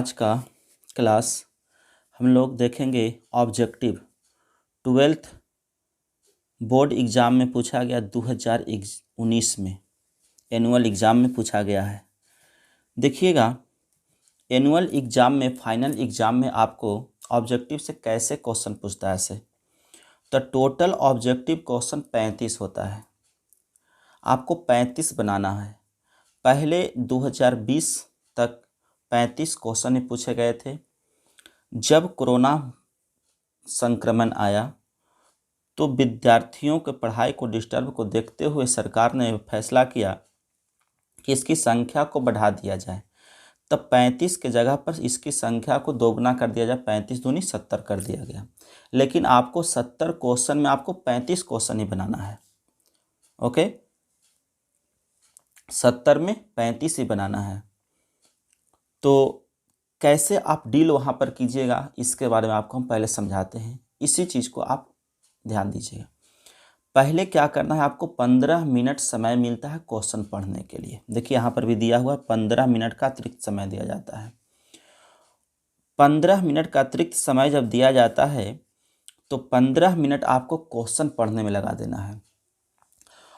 आज का क्लास हम लोग देखेंगे ऑब्जेक्टिव 12th बोर्ड एग्ज़ाम में पूछा गया 2019 में एनुअल एग्ज़ाम में पूछा गया है। देखिएगा एनुअल एग्ज़ाम में फाइनल एग्ज़ाम में आपको ऑब्जेक्टिव से कैसे क्वेश्चन पूछता है ऐसे। तो टोटल ऑब्जेक्टिव क्वेश्चन 35 होता है, आपको 35 बनाना है। पहले 2020 तक 35 क्वेश्चन ही पूछे गए थे। जब कोरोना संक्रमण आया तो विद्यार्थियों के पढ़ाई को डिस्टर्ब को देखते हुए सरकार ने फैसला किया कि इसकी संख्या को बढ़ा दिया जाए। तब 35 के जगह पर इसकी संख्या को दोगुना कर दिया जाए, 35 दूनी 70 कर दिया गया। लेकिन आपको 70 क्वेश्चन में आपको 35 क्वेश्चन ही बनाना है। ओके, 70 में 35 ही बनाना है। तो कैसे आप डील वहाँ पर कीजिएगा इसके बारे में आपको हम पहले समझाते हैं। इसी चीज़ को आप ध्यान दीजिएगा। पहले क्या करना है, आपको 15 मिनट समय मिलता है क्वेश्चन पढ़ने के लिए। देखिए यहाँ पर भी दिया हुआ है 15 मिनट का अतिरिक्त समय दिया जाता है। 15 मिनट का अतिरिक्त समय जब दिया जाता है तो 15 मिनट आपको क्वेश्चन पढ़ने में लगा देना है।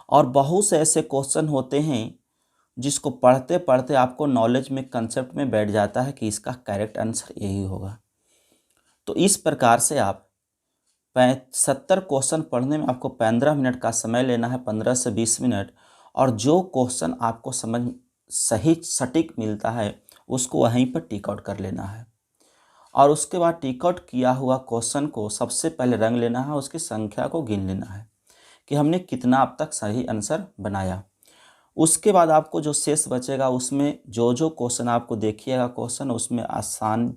और बहुत से ऐसे क्वेश्चन होते हैं जिसको पढ़ते पढ़ते आपको नॉलेज में कंसेप्ट में बैठ जाता है कि इसका करेक्ट आंसर यही होगा। तो इस प्रकार से आप 70 क्वेश्चन पढ़ने में आपको 15 मिनट का समय लेना है, 15 से 20 मिनट। और जो क्वेश्चन आपको समझ सही सटीक मिलता है उसको वहीं पर टिक आउट कर लेना है। और उसके बाद टिक आउट किया हुआ क्वेश्चन को सबसे पहले रंग लेना है, उसकी संख्या को गिन लेना है कि हमने कितना अब तक सही आंसर बनाया। उसके बाद आपको जो शेष बचेगा उसमें जो जो क्वेश्चन आपको देखिएगा क्वेश्चन उसमें आसान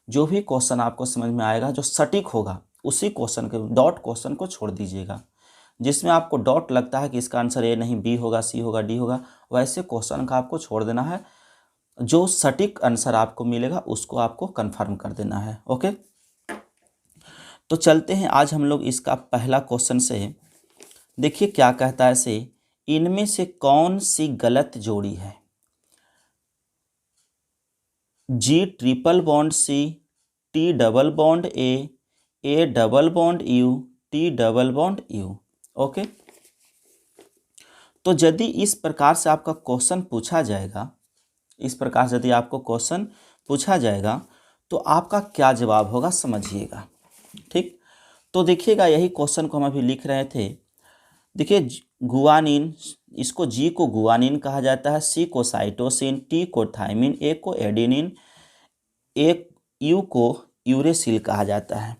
जो भी क्वेश्चन आपको समझ में आएगा जो सटीक होगा उसी क्वेश्चन के डॉट क्वेश्चन को छोड़ दीजिएगा। जिसमें आपको डॉट लगता है कि इसका आंसर ए नहीं बी होगा सी होगा डी होगा, वैसे क्वेश्चन का आपको छोड़ देना है। जो सटीक आंसर आपको मिलेगा उसको आपको कंफर्म कर देना है। ओके, तो चलते हैं आज हम लोग इसका पहला क्वेश्चन से। देखिए क्या कहता है से, इनमें से कौन सी गलत जोड़ी है? G triple bond C, T double bond A double bond U, T double bond U. Okay, तो यदि इस प्रकार से आपका क्वेश्चन पूछा जाएगा, इस प्रकार से यदि आपको क्वेश्चन पूछा जाएगा तो आपका क्या जवाब होगा समझिएगा। ठीक, तो देखिएगा यही क्वेश्चन को हम अभी लिख रहे थे। देखिए गुआनिन, इसको जी को गुआनिन कहा जाता है, सी को साइटोसिन, टी को थाइमिन, ए को एडेनिन, यू को यूरेसिल कहा जाता है।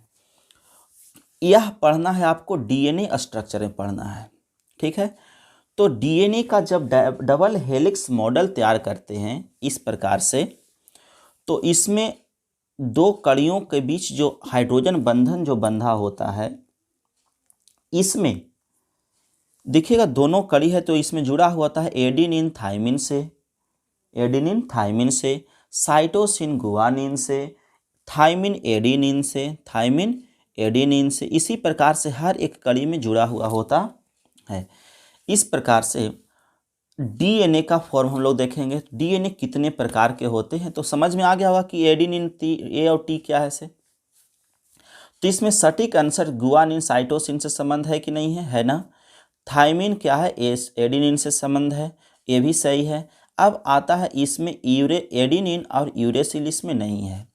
यह पढ़ना है आपको डीएनए स्ट्रक्चर में पढ़ना है। ठीक है, तो डीएनए का जब डबल हेलिक्स मॉडल तैयार करते हैं इस प्रकार से, तो इसमें दो कड़ियों के बीच जो हाइड्रोजन बंधन जो बंधा होता है, इसमें देखिएगा दोनों कड़ी है तो इसमें जुड़ा हुआ था एडेनिन थाइमिन से, एडेनिन थाइमिन से, साइटोसिन गुआनिन से, थाइमिन एडेनिन से, थाइमिन एडेनिन से। इसी प्रकार से हर एक कड़ी में जुड़ा हुआ होता है। इस प्रकार से डीएनए का फॉर्म हम लोग देखेंगे। डीएनए कितने प्रकार के होते हैं तो समझ में आ गया होगा कि एडेनिन ए और टी क्या है से। तो इसमें सटीक आंसर गुआनिन साइटोसिन से संबंध है कि नहीं है, है ना। थाइमिन क्या है, एडेनिन से संबंध है, ये भी सही है। अब आता है इसमें एडेनिन और यूरेसिल इसमें नहीं है,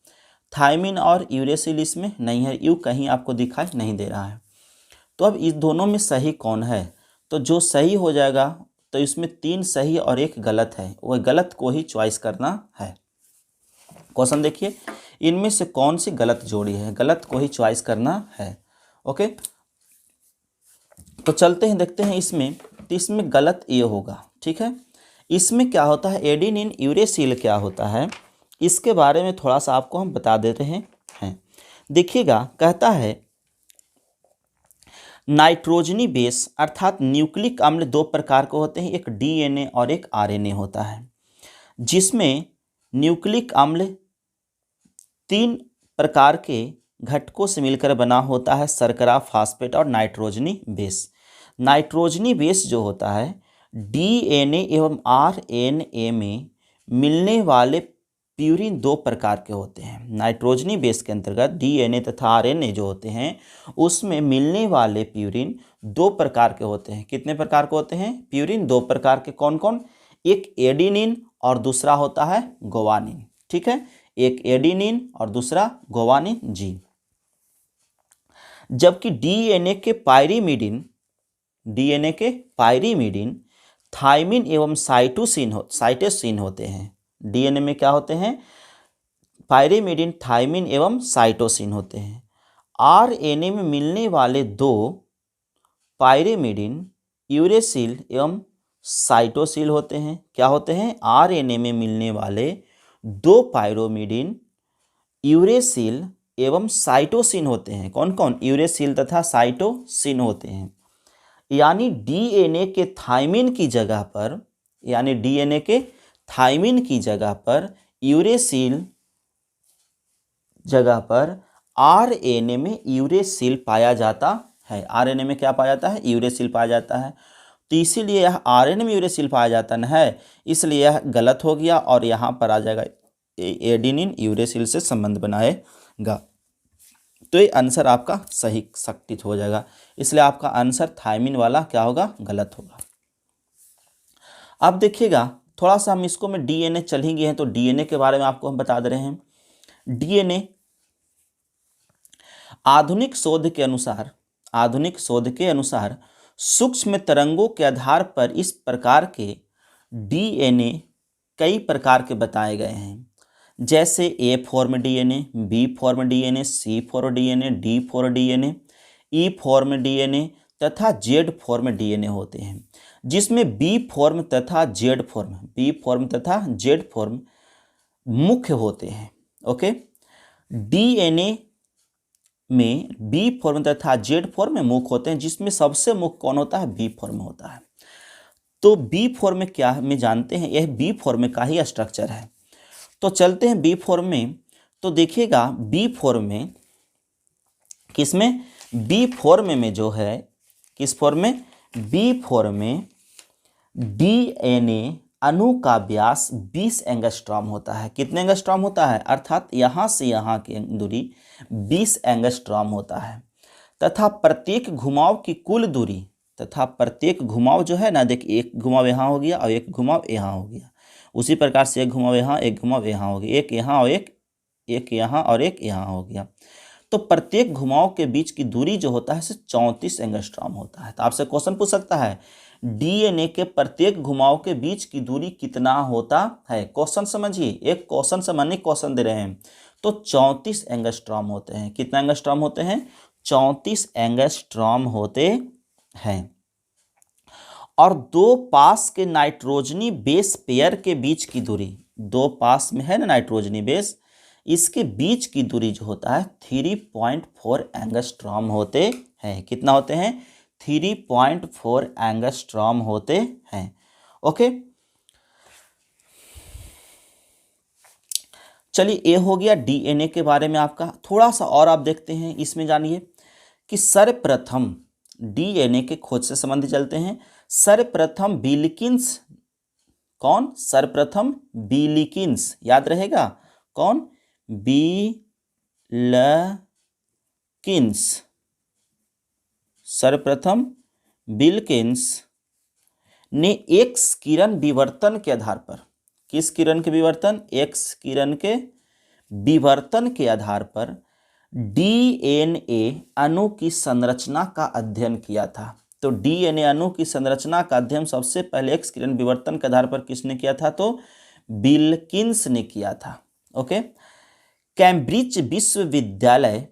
थाइमिन और यूरेसिल इसमें नहीं है, यू कहीं आपको दिखाई नहीं दे रहा है। तो अब इस दोनों में सही कौन है, तो जो सही हो जाएगा तो इसमें 3 सही और 1 गलत है, वह गलत को ही चॉइस करना है। क्वेश्चन देखिए, इनमें से कौन सी गलत जोड़ी है, गलत को ही चॉइस करना है। ओके, तो चलते हैं देखते हैं इसमें। तो इसमें गलत ये होगा। ठीक है, इसमें क्या होता है एडेनिन यूरेसिल क्या होता है इसके बारे में थोड़ा सा आपको हम बता देते हैं। देखिएगा कहता है नाइट्रोजनी बेस अर्थात न्यूक्लिक अम्ल 2 प्रकार के होते हैं, एक डीएनए और एक आरएनए होता है, जिसमें न्यूक्लिक अम्ल 3 प्रकार के घटकों से मिलकर बना होता है, शर्करा, फास्फेट और नाइट्रोजनी बेस। नाइट्रोजनी बेस जो होता है डीएनए एवं आरएनए में मिलने वाले प्यूरिन दो प्रकार के होते हैं। नाइट्रोजनी बेस के अंतर्गत डीएनए तथा आरएनए जो होते हैं उसमें मिलने वाले प्यूरिन दो प्रकार के होते हैं। कितने प्रकार के होते हैं? प्यूरिन दो प्रकार के। कौन कौन? एक एडिनिन और दूसरा होता है ग्वानिन। ठीक है, एक एडिनिन और दूसरा ग्वानिन जी। जबकि डीएनए के पायरीमिडिन थाइमिन एवं साइटोसिन होते हैं। डीएनए में क्या होते हैं? पायरीमिडिन, थाइमिन एवं साइटोसिन होते हैं। आरएनए में मिलने वाले दो पायरीमिडिन यूरेसिल एवं साइटोसिल होते हैं। क्या होते हैं? आरएनए में मिलने वाले दो पायरीमिडिन यूरेसिल एवं साइटोसिन होते हैं। कौन कौन? यूरेसिल तथा साइटोसिन होते हैं। यानी डीएनए के थाइमिन की जगह पर यूरेसिल जगह पर आरएनए में यूरेसिल पाया जाता है। आरएनए में क्या पाया जाता है? यूरेसिल पाया जाता है। तो इसीलिए यह आरएनए में यूरेसिल पाया जाता है, इसलिए यह गलत हो गया और यहाँ पर आ जाएगा एडिनिन यूरेसिल से संबंध बनाएगा। तो ये आंसर आपका सही सटिक हो जाएगा, इसलिए आपका आंसर थाइमिन वाला क्या होगा? गलत होगा। अब देखिएगा थोड़ा सा हम इसको में डीएनए चल ही गए हैं तो डीएनए के बारे में आपको हम बता दे रहे हैं। डीएनए आधुनिक शोध के अनुसार सूक्ष्म तरंगों के आधार पर इस प्रकार के डीएनए कई प्रकार के बताए गए हैं, जैसे A form DNA, B form DNA, C form DNA, D form DNA, E form DNA तथा जेड फॉर्म डीएनए होते हैं, जिसमें बी फॉर्म तथा जेड फॉर्म मुख्य होते हैं। ओके, डीएनए में बी फॉर्म तथा जेड फॉर्म में मुख्य होते हैं, जिसमें सबसे मुख्य कौन होता है? बी फॉर्म होता है। तो बी फॉर्म में क्या में जानते हैं, यह बी फॉर्म का ही स्ट्रक्चर है। तो चलते हैं बी फॉर्म में। तो देखिएगा बी फॉर्म में किसमें? बी फॉर्म में जो है, किस फॉर्म में? बी फॉर्म में डीएनए अणु का व्यास 20 एंगस्ट्रॉम होता है। कितने एंगस्ट्रॉम होता है? अर्थात यहाँ से यहाँ की दूरी 20 एंगस्ट्रॉम होता है तथा प्रत्येक घुमाव की कुल दूरी प्रत्येक घुमाव जो है ना, देख एक घुमाव यहाँ हो गया और एक घुमाव यहाँ हो गया, उसी प्रकार से एक घुमाव यहाँ, एक घुमाव यहाँ हो गया, एक यहाँ और एक यहाँ और एक यहाँ हो गया। तो प्रत्येक घुमाव के बीच की दूरी जो होता है 34 एंगस्ट्रॉम होता है। तो आपसे क्वेश्चन पूछ सकता है डीएनए के प्रत्येक घुमाव के बीच की दूरी कितना होता है? क्वेश्चन समझिए, एक क्वेश्चन से मानिए क्वेश्चन दे रहे हैं। तो 34 एंगस्ट्रॉम होते हैं। कितना एंगस्ट्रॉम होते हैं? 34 एंगस्ट्रॉम होते हैं। और दो पास के नाइट्रोजनी बेस पेयर के बीच की दूरी, दो पास में है ना नाइट्रोजनी बेस, इसके बीच की दूरी जो होता है 3.4 एंगस्ट्रॉम होते हैं। कितना होते हैं? 3.4 एंगस्ट्रॉम होते हैं। ओके, चलिए ये हो गया डीएनए के बारे में आपका। थोड़ा सा और आप देखते हैं, इसमें जानिए कि सर्वप्रथम डीएनए के खोज से संबंधित चलते हैं। सर्वप्रथम विल्किंस, कौन? सर्वप्रथम विल्किंस, याद रहेगा कौन? विल्किंस। सर्वप्रथम विल्किंस ने एक्स किरण विवर्तन के आधार पर, किस किरण के विवर्तन? एक्स किरण के विवर्तन के आधार पर डीएनए अणु की संरचना का अध्ययन किया था। तो डीएनए अणु की संरचना का अध्ययन सबसे पहले एक्स किरण विवर्तन के आधार पर किसने किया था? तो विल्किंस ने किया था। ओके, कैम्ब्रिज विश्वविद्यालय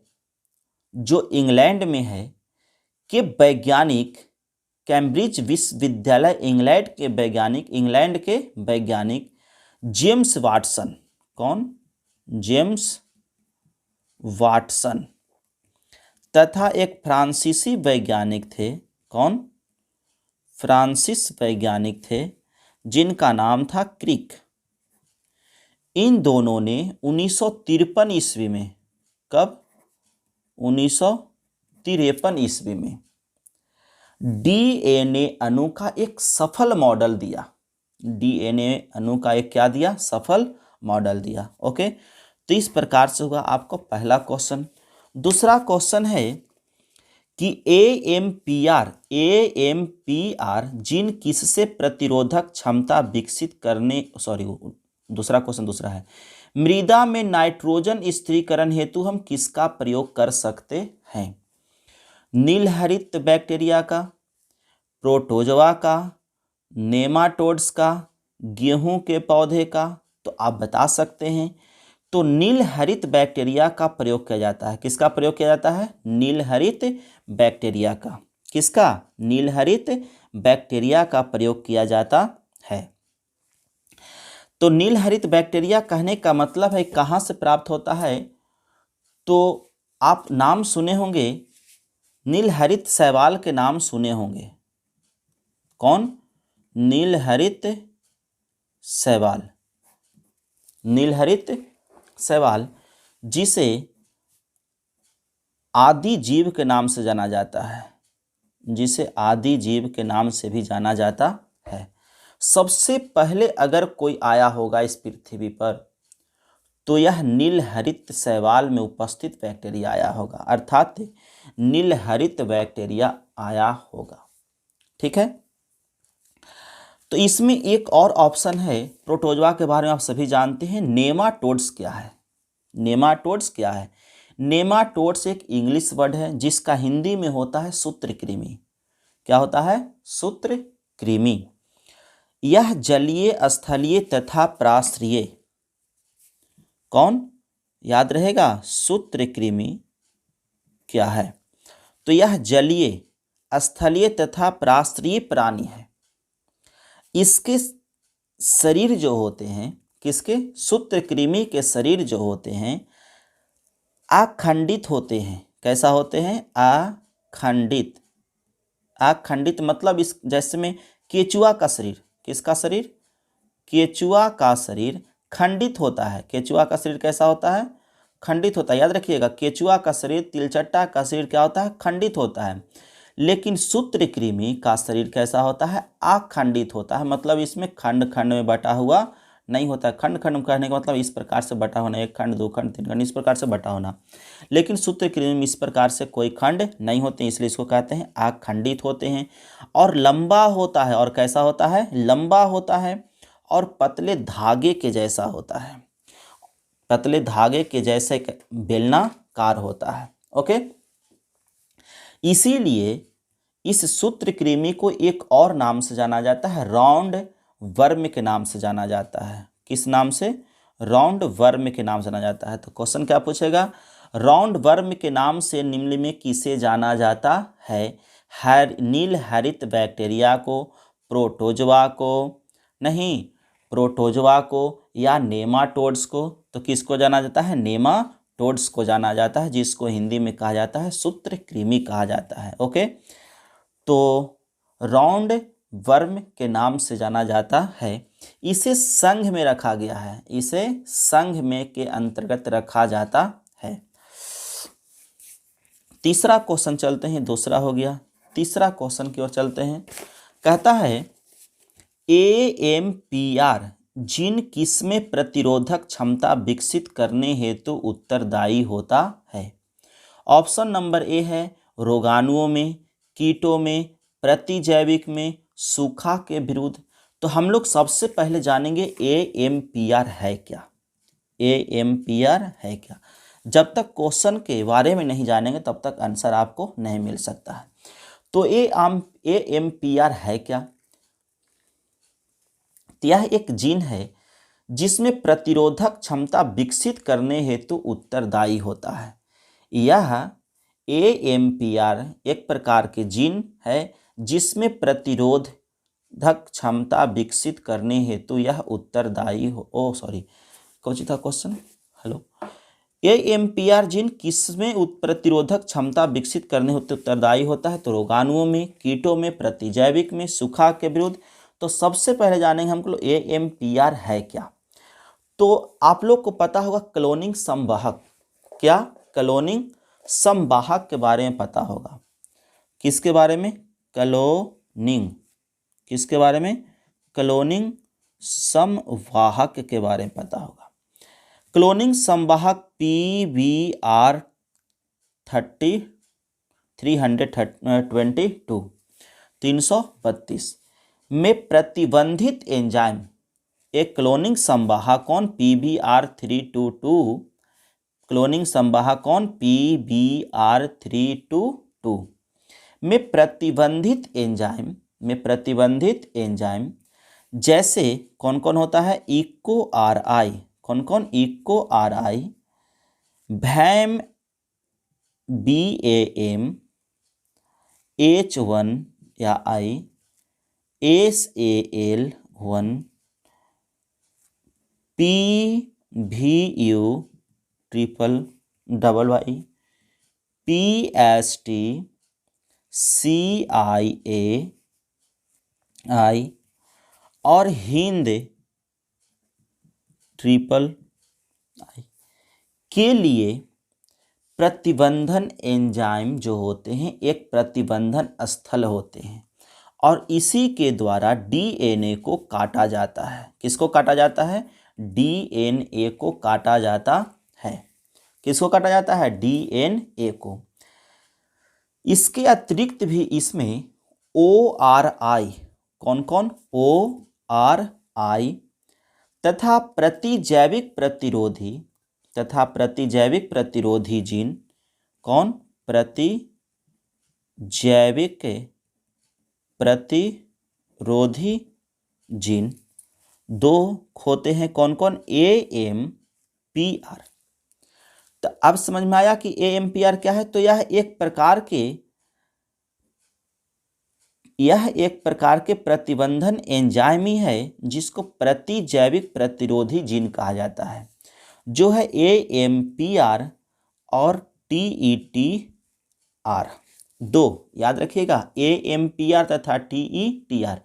जो इंग्लैंड में है के वैज्ञानिक, कैम्ब्रिज विश्वविद्यालय इंग्लैंड के वैज्ञानिक जेम्स वाटसन, कौन? जेम्स वाटसन तथा एक फ्रांसीसी वैज्ञानिक थे, कौन? फ्रांसिस वैज्ञानिक थे जिनका नाम था क्रिक। इन दोनों ने 1953 ईस्वी में, कब? 1953 ईस्वी में डीएनए अणु का एक सफल मॉडल दिया। डीएनए अणु का एक क्या दिया? सफल मॉडल दिया। ओके, तो इस प्रकार से होगा आपका पहला क्वेश्चन। दूसरा क्वेश्चन है कि एएमपीआर जीन किससे प्रतिरोधक क्षमता विकसित करने दूसरा क्वेश्चन दूसरा है, मृदा में नाइट्रोजन स्थिरीकरण हेतु हम किसका प्रयोग कर सकते हैं? नीलहरित बैक्टीरिया का, प्रोटोजवा का, नेमाटोड्स का, गेहूं के पौधे का? तो आप बता सकते हैं। तो नीलहरित बैक्टीरिया का प्रयोग किया जाता है। किसका प्रयोग किया जाता है? नीलहरित बैक्टीरिया का। किसका? नीलहरित बैक्टीरिया का प्रयोग किया जाता है। तो नीलहरित बैक्टीरिया कहने का मतलब है कहाँ से प्राप्त होता है? तो आप नाम सुने होंगे, नीलहरित शैवाल के नाम सुने होंगे। कौन? नीलहरित शैवाल। नीलहरित शैवाल जिसे आदि जीव के नाम से जाना जाता है, जिसे आदि जीव के नाम से भी जाना जाता है। सबसे पहले अगर कोई आया होगा इस पृथ्वी पर तो यह नीलहरित शैवाल में उपस्थित बैक्टीरिया आया होगा, अर्थात नीलहरित बैक्टीरिया आया होगा। ठीक है, तो इसमें एक और ऑप्शन है, प्रोटोजवा के बारे में आप सभी जानते हैं। नेमाटोड्स क्या है? नेमाटोड्स क्या है? नेमाटोड्स एक इंग्लिश वर्ड है जिसका हिंदी में होता है सूत्रकृमि। क्या होता है? सूत्रकृमि। यह जलीय, स्थलीय तथा प्राश्रयी, कौन? याद रहेगा, सूत्रकृमि क्या है? तो यह जलीय, स्थलीय तथा प्राश्रयी प्राणी है। इसके शरीर जो होते हैं, किसके? सूत्रकृमि के शरीर जो होते हैं अखंडित होते हैं। कैसा होते हैं? अखंडित। अखंडित मतलब इस जैसे में केचुआ का शरीर, किसका शरीर? केचुआ का शरीर खंडित होता है। केचुआ का शरीर कैसा होता है? खंडित होता है। याद रखिएगा, केचुआ का शरीर, तिलचट्टा का शरीर क्या होता है? खंडित होता है। लेकिन सूत्रकृमि का शरीर कैसा होता है? अखंडित होता है। मतलब इसमें खंड खंड में बटा हुआ नहीं होता। खंड खंड कहने का मतलब इस प्रकार से बटा होना, एक खंड, दो खंड, तीन खंड, इस प्रकार से बटा होना। लेकिन सूत्रकृमि में इस प्रकार से कोई खंड नहीं होते, इसलिए इसको कहते हैं अखंडित होते हैं। और लंबा होता है। और कैसा होता है? लंबा होता है और पतले धागे के जैसा होता है। पतले धागे के जैसे बेलनाकार होता है। ओके, इसीलिए इस सूत्रकृमि को एक और नाम से जाना जाता है, राउंड वर्म के नाम से जाना जाता है। किस नाम से? राउंड वर्म के नाम से जाना जाता है। तो क्वेश्चन क्या पूछेगा? राउंड वर्म के नाम से निम्न में किसे जाना जाता है? नीलहरित बैक्टीरिया को, प्रोटोजवा को, नहीं प्रोटोजवा को, या नेमाटोड्स को? तो किसको जाना जाता है? नेमाटोड्स को जाना जाता है, जिसको हिंदी में कहा जाता है सूत्रकृमि कहा जाता है। ओके, तो राउंड वर्म के नाम से जाना जाता है। इसे संघ में रखा गया है, इसे संघ में के अंतर्गत रखा जाता है। तीसरा क्वेश्चन चलते हैं, दूसरा हो गया। तीसरा क्वेश्चन की ओर चलते हैं। कहता है एएमपीआर जीन किसमें प्रतिरोधक क्षमता विकसित करने हेतु उत्तरदायी होता है? ऑप्शन नंबर ए है रोगाणुओं में, कीटों में, प्रतिजैविक में, सूखा के विरुद्ध। तो हम लोग सबसे पहले जानेंगे एएमपीआर है क्या। एएमपीआर है क्या? जब तक क्वेश्चन के बारे में नहीं जानेंगे तब तक आंसर आपको नहीं मिल सकता है। तो एएमपीआर है क्या? यह एक जीन है जिसमें प्रतिरोधक क्षमता विकसित करने हेतु उत्तरदायी होता है। यह एएमपीआर एक प्रकार के जीन है जिसमें प्रतिरोधक क्षमता विकसित करने हेतु यह उत्तरदायी हो। कौन सी था क्वेश्चन? हेलो, एएमपीआर जीन किसमें प्रतिरोधक क्षमता विकसित करने हेतु उत्तरदायी होता है? तो रोगाणुओं में, कीटों में, प्रतिजैविक में, सूखा के विरुद्ध। तो सबसे पहले जानेंगे हमको एएमपीआर है क्या। तो आप लोग को पता होगा क्लोनिंग संवाहक। क्या? क्लोनिंग संवाहक के बारे में पता होगा। किसके बारे में? क्लोनिंग। किसके बारे में? क्लोनिंग संवाहक के बारे में पता होगा। क्लोनिंग संवाहक PBr 332 में प्रतिबंधित एंजाइम, एक क्लोनिंग संवाहक कौन PBr322, क्लोनिंग संवाहक कौन PBr322 में प्रतिबंधित एंजाइम जैसे कौन कौन होता है, इको RI, कौन कौन, इको RI, भैम BAM, H1 या I, SAL1, PVU triple double Y, PST, CIAI और हिंद ट्रिपल आई के लिए प्रतिबंधन एंजाइम जो होते हैं एक प्रतिबंधन स्थल होते हैं और इसी के द्वारा DNA को काटा जाता है। किसको काटा जाता है, DNA को काटा जाता है। किसको काटा जाता है, DNA को। इसके अतिरिक्त भी इसमें ORI, कौन कौन, ORI तथा प्रतिजैविक प्रतिरोधी जीन, कौन, प्रतिजैविक प्रतिरोधी जीन दो होते हैं, कौन कौन, AMPR। तो अब समझ में आया कि AMPR क्या है। तो यह एक प्रकार के प्रतिबंधन एंजाइम ही है जिसको प्रतिजैविक प्रतिरोधी जीन कहा जाता है, जो है AMPR और TETR। दो याद रखिएगा, AMPR तथा TETR।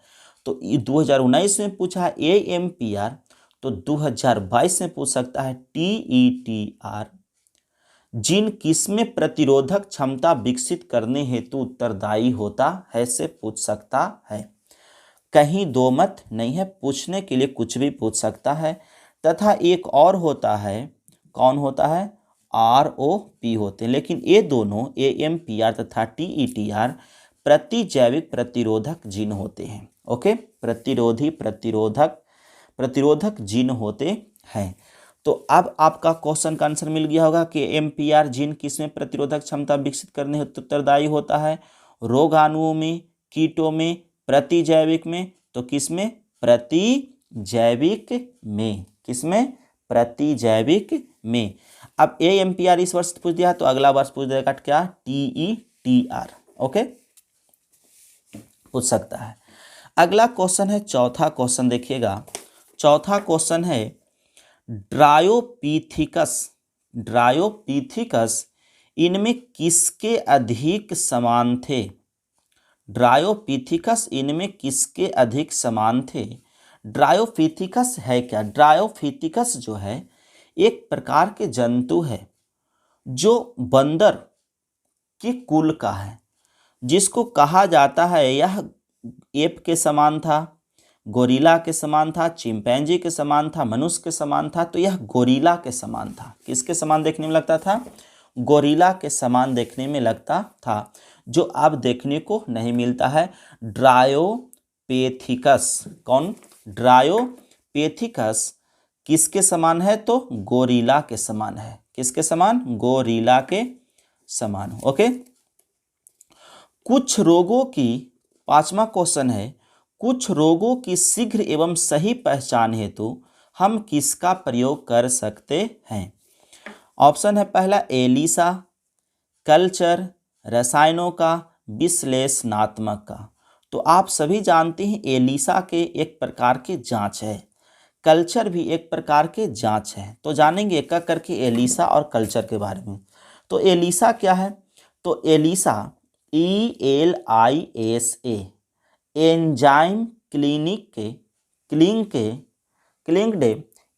तो 2019 में पूछा है AMPR, तो 2022 में पूछ सकता है TETR। जीन किसमें प्रतिरोधक क्षमता विकसित करने हेतु उत्तरदायी होता है से पूछ सकता है। कहीं दो मत नहीं है, पूछने के लिए कुछ भी पूछ सकता है। तथा एक और होता है, कौन होता है, ROP होते हैं। लेकिन ये दोनों AMPR तथा TETR प्रतिजैविक प्रतिरोधक जीन होते हैं। ओके, प्रतिरोधक जीन होते हैं। तो अब आपका क्वेश्चन का आंसर मिल गया होगा कि AMPR जीन किसमें प्रतिरोधक क्षमता विकसित करने हेतु उत्तरदायी होता है, रोगाणुओं में, कीटों में, प्रतिजैविक में। तो किसमें, प्रतिजैविक में। किसमें, प्रतिजैविक में। अब AMPR इस वर्ष पूछ दिया तो अगला वर्ष पूछ देगा क्या, TETR। ओके, पूछ सकता है। अगला क्वेश्चन है, चौथा क्वेश्चन देखिएगा। चौथा क्वेश्चन है, ड्रायोपीथिकस इनमें किसके अधिक समान थे। ड्रायोपीथिकस इनमें किसके अधिक समान थे। ड्रायोपीथिकस है क्या, ड्रायोपीथिकस जो है एक प्रकार के जंतु है जो बंदर के कुल का है, जिसको कहा जाता है यह एप के समान था, गोरिल्ला के समान था, चिंपैंजी के समान था, मनुष्य के समान था। तो यह गोरिल्ला के समान था। किसके समान देखने में लगता था, गोरिल्ला के समान देखने में लगता था, जो अब देखने को नहीं मिलता है। ड्रायोपैथिकस, कौन, ड्रायोपैथिकस किसके समान है, तो गोरिल्ला के समान है। किसके समान, गोरिल्ला के समान। ओके, कुछ रोगों की, पांचवा क्वेश्चन है, कुछ रोगों की शीघ्र एवं सही पहचान हेतु हम किसका प्रयोग कर सकते हैं। ऑप्शन है पहला एलिसा, कल्चर, रसायनों का, विश्लेषणात्मक का। तो आप सभी जानते हैं एलिसा के एक प्रकार के जांच है, कल्चर भी एक प्रकार के जांच है। तो जानेंगे एक एक करके एलिसा और कल्चर के बारे में। तो एलिसा क्या है, तो ELISA ELISA enzyme linked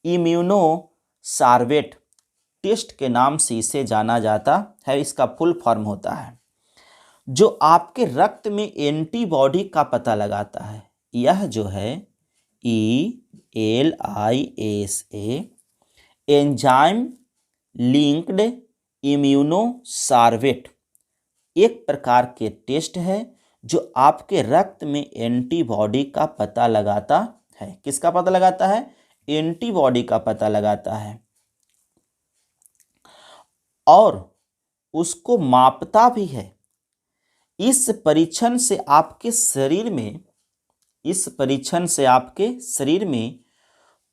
immunosorbent test के नाम से इसे जाना जाता है। इसका फुल फॉर्म होता है जो आपके रक्त में एंटीबॉडी का पता लगाता है। यह जो है ELISA एंजाइम लिंक्ड इम्यूनोसार्वेट एक प्रकार के टेस्ट है जो आपके रक्त में एंटीबॉडी का पता लगाता है। किसका पता लगाता है? एंटीबॉडी का पता लगाता है और उसको मापता भी है। इस परीक्षण से आपके शरीर में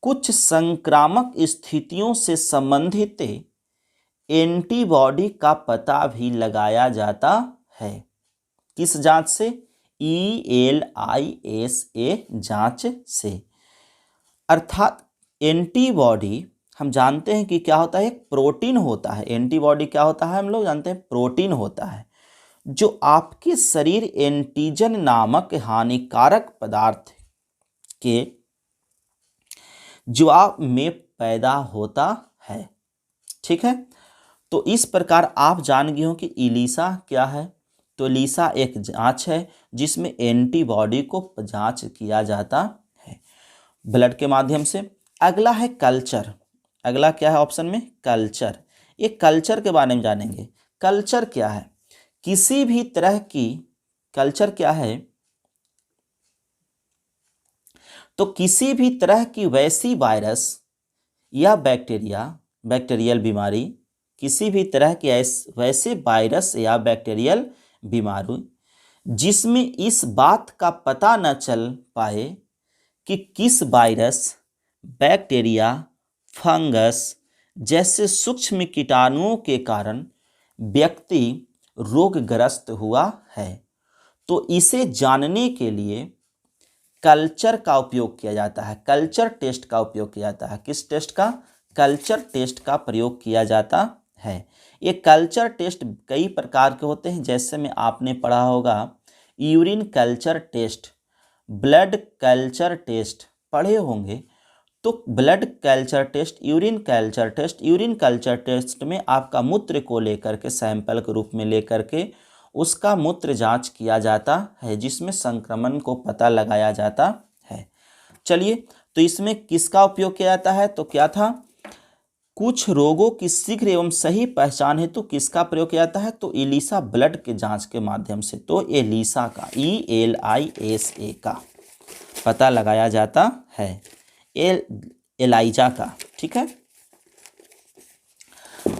कुछ संक्रामक स्थितियों से संबंधित एंटीबॉडी का पता भी लगाया जाता है। किस जांच से? ELISA जांच से। अर्थात एंटीबॉडी हम जानते हैं कि क्या होता है? एक प्रोटीन होता है। एंटीबॉडी क्या होता है? हम लोग जानते हैं प्रोटीन होता है जो आपके शरीर एंटीजन नामक हानिकारक पदार्थ के जवाब में पैदा होता है। ठीक है, तो इस प्रकार आप जान गए हो कि इलीसा क्या है। तो इलीसा एक जांच है जिसमें एंटीबॉडी को जांच किया जाता है ब्लड के माध्यम से। अगला है कल्चर। अगला क्या है ऑप्शन में? कल्चर। ये कल्चर के बारे में जानेंगे। कल्चर क्या है? किसी भी तरह की कल्चर क्या है? तो किसी भी तरह की वैसी वायरस या बैक्टीरियल बीमारी, किसी भी तरह की वैसे वायरस या बैक्टीरियल बीमारी जिसमें इस बात का पता न चल पाए कि किस वायरस, बैक्टीरिया, फंगस जैसे सूक्ष्म कीटाणुओं के कारण व्यक्ति रोगग्रस्त हुआ है, तो इसे जानने के लिए कल्चर का उपयोग किया जाता है। कल्चर टेस्ट का उपयोग किया जाता है। किस टेस्ट का? कल्चर टेस्ट का प्रयोग किया जाता है। ये कल्चर टेस्ट कई प्रकार के होते हैं, जैसे में आपने पढ़ा होगा urine culture test, blood culture test पढ़े होंगे। तो blood culture test, urine culture test. Urine culture test में आपका मूत्र को लेकर के सैंपल के रूप में लेकर के उसका मूत्र जांच किया जाता है जिसमें संक्रमण को पता लगाया जाता है। चलिए, तो इसमें किसका उपयोग किया जाता है? तो क्या था? कुछ रोगों की शीघ्र एवं सही पहचान हेतु किसका प्रयोग किया जाता है? तो इलीसा ब्लड के जांच के माध्यम से। तो एलिसा का, ELISA का पता लगाया जाता है। एलाइजा का। ठीक है,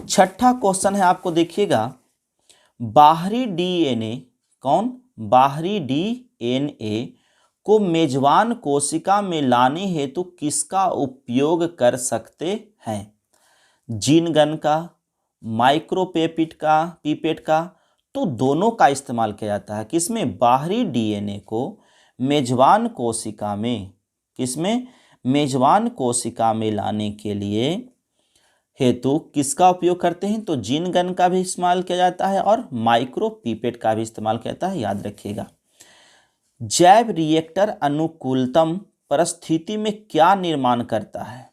छठा क्वेश्चन है आपको, देखिएगा। बाहरी डीएनए, कौन? बाहरी डीएनए को मेजबान कोशिका में लाने हेतु किसका उपयोग कर सकते हैं? जीन गन का, माइक्रोपेपिट का, पीपेट का? तो दोनों का इस्तेमाल किया जाता है। किसमें? बाहरी डीएनए को मेजबान कोशिका में, किसमें? मेजबान कोशिका में लाने के लिए हेतु किसका उपयोग करते हैं? तो जीन गन का भी इस्तेमाल किया जाता है और माइक्रो पीपेट का भी इस्तेमाल किया जाता है, याद रखिएगा। जैव रिएक्टर अनुकूलतम परिस्थिति में क्या निर्माण करता है?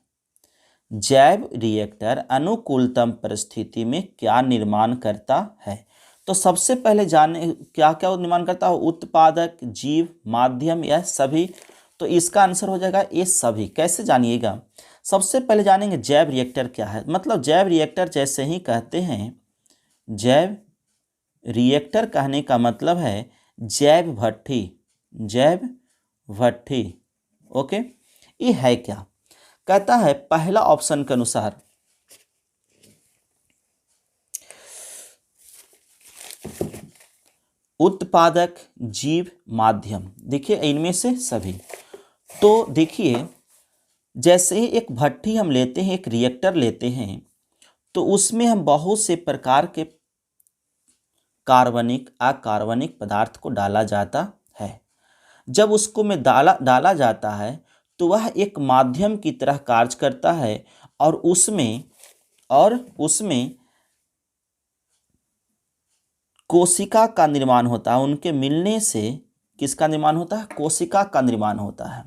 जैव रिएक्टर अनुकूलतम परिस्थिति में क्या निर्माण करता है? तो सबसे पहले जाने क्या क्या निर्माण करता है? उत्पादक, जीव, माध्यम या सभी? तो इसका आंसर हो जाएगा ये सभी। कैसे जानिएगा? सबसे पहले जानेंगे जैव रिएक्टर क्या है। मतलब जैव रिएक्टर जैसे ही कहते हैं, जैव रिएक्टर कहने का मतलब है जैव भट्ठी। जैव भट्ठी, ओके। ये है क्या? कहता है पहला ऑप्शन के अनुसार उत्पादक, जीव, माध्यम। देखिए इनमें से सभी। तो देखिए, जैसे ही एक भट्ठी हम लेते हैं, एक रिएक्टर लेते हैं, तो उसमें हम बहुत से प्रकार के कार्बनिक, अकार्बनिक पदार्थ को डाला जाता है। जब उसको में डाला जाता है तो वह एक माध्यम की तरह कार्य करता है और उसमें कोशिका का निर्माण होता है। उनके मिलने से किसका निर्माण होता है? कोशिका का निर्माण होता है।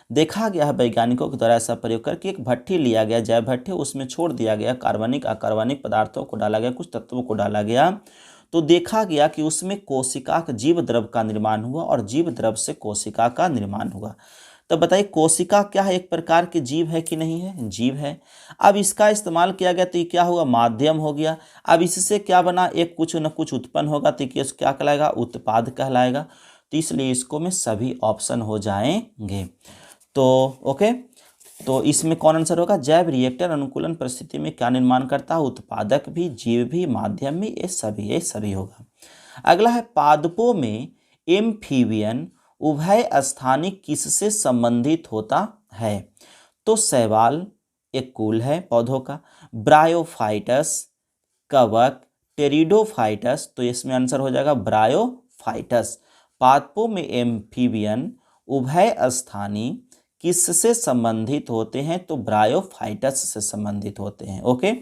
देखा गया है वैज्ञानिकों के द्वारा ऐसा प्रयोग करके एक भट्ठी लिया गया, जैव भट्ठी, उसमें छोड़ दिया गया कार्बनिक, अकार्बनिक पदार्थों को डाला गया, कुछ तत्वों को डाला गया, तो देखा गया कि उसमें कोशिका का जीव द्रव का निर्माण हुआ और जीव द्रव से कोशिका का निर्माण हुआ। तो बताइए कोशिका क्या है, एक प्रकार की जीव है कि नहीं है, जीव है। अब इसका इस्तेमाल किया गया तो ये क्या हुआ, माध्यम हो गया। अब इससे क्या बना, एक कुछ न कुछ उत्पन्न होगा तो ये क्या कहलाएगा, उत्पाद कहलाएगा। तो इसलिए इसको में सभी ऑप्शन हो जाएंगे। तो ओके, तो इसमें कौन आंसर होगा, जैव रिएक्टर अनुकूलन परिस्थिति में क्या निर्माण करता है, उत्पादक भी, जीव भी, माध्यम भी, ये सभी होगा। अगला है पादपों में एम्फीबियन उभय स्थानिक किससे संबंधित होता है। तो शैवाल एक कुल है पौधों का, ब्रायोफाइटस, कवक, टेरिडोफाइटस, तो इसमें आंसर हो जाएगा ब्रायोफाइटस। पादपों में एम्फीबियन उभय स्थानीय किससे संबंधित होते हैं, तो ब्रायोफाइटस से संबंधित होते हैं। ओके,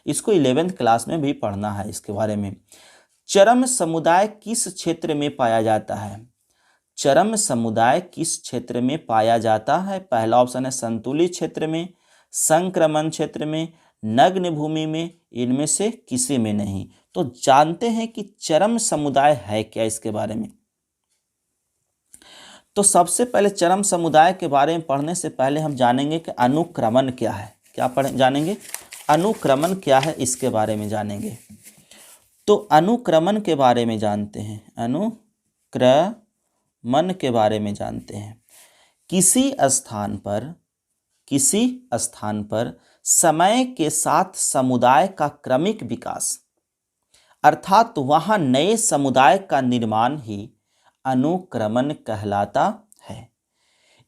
इसको 11th क्लास में भी पढ़ना है इसके बारे में। चरम समुदाय किस क्षेत्र में पाया जाता है, चरम समुदाय किस क्षेत्र में पाया जाता है। पहला ऑप्शन है संतुलित क्षेत्र में, संक्रमण क्षेत्र में, नग्न भूमि में, इनमें से किसी में नहीं। तो जानते हैं कि चरम समुदाय है क्या, इसके बारे में। तो सबसे पहले चरम समुदाय के बारे में पढ़ने से पहले हम जानेंगे कि अनुक्रमण क्या है। क्या जानेंगे, अनुक्रमण क्या है, इसके बारे में जानेंगे। तो अनुक्रमण के बारे में जानते हैं, अनुक्रमण के बारे में जानते हैं। किसी स्थान पर समय के साथ समुदाय का क्रमिक विकास, अर्थात वहाँ नए समुदाय का निर्माण ही अनुक्रमण कहलाता है।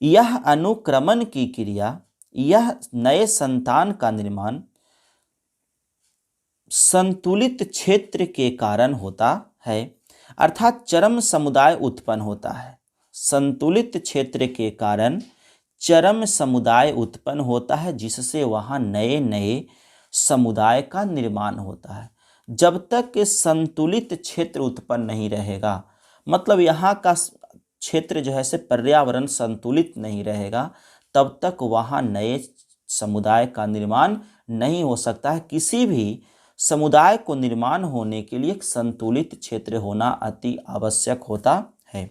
यह अनुक्रमण की क्रिया, यह नए संतान का निर्माण संतुलित क्षेत्र के कारण होता है, अर्थात चरम समुदाय उत्पन्न होता है। संतुलित क्षेत्र के कारण चरम समुदाय उत्पन्न होता है, जिससे वहाँ नए नए समुदाय का निर्माण होता है। जब तक कि संतुलित क्षेत्र उत्पन्न नहीं रहेगा, मतलब यहाँ का क्षेत्र जो है से पर्यावरण संतुलित नहीं रहेगा, तब तक वहाँ नए समुदाय का निर्माण नहीं हो सकता है। किसी भी समुदाय को निर्माण होने के लिए एक संतुलित क्षेत्र होना अति आवश्यक होता है।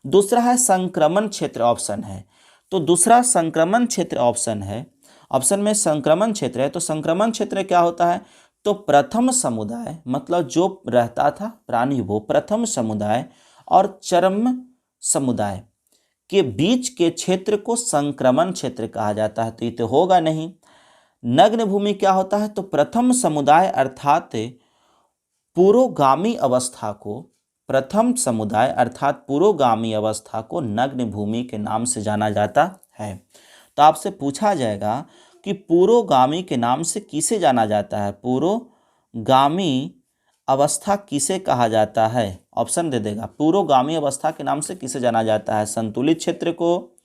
दूसरा है संक्रमण क्षेत्र, ऑप्शन है। तो दूसरा संक्रमण क्षेत्र ऑप्शन है, ऑप्शन में संक्रमण क्षेत्र है। तो संक्रमण क्षेत्र क्या होता है, तो प्रथम समुदाय, मतलब जो रहता था प्राणी, वो प्रथम समुदाय और चरम समुदाय के बीच के क्षेत्र को संक्रमण क्षेत्र कहा जाता है। तो ये तो होगा नहीं। नग्न भूमि क्या होता है, तो प्रथम समुदाय अर्थात पुरोगामी अवस्था को, प्रथम समुदाय अर्थात पुरोगामी अवस्था को नग्न भूमि के नाम से जाना जाता है। तो आपसे पूछा जाएगा कि पुरोगामी के नाम से किसे जाना जाता है, पुरोगामी अवस्था किसे कहा जाता है, ऑप्शन दे देगा। पुरोगामी अवस्था के नाम से किसे जाना जाता है, संतुलित क्षेत्र को,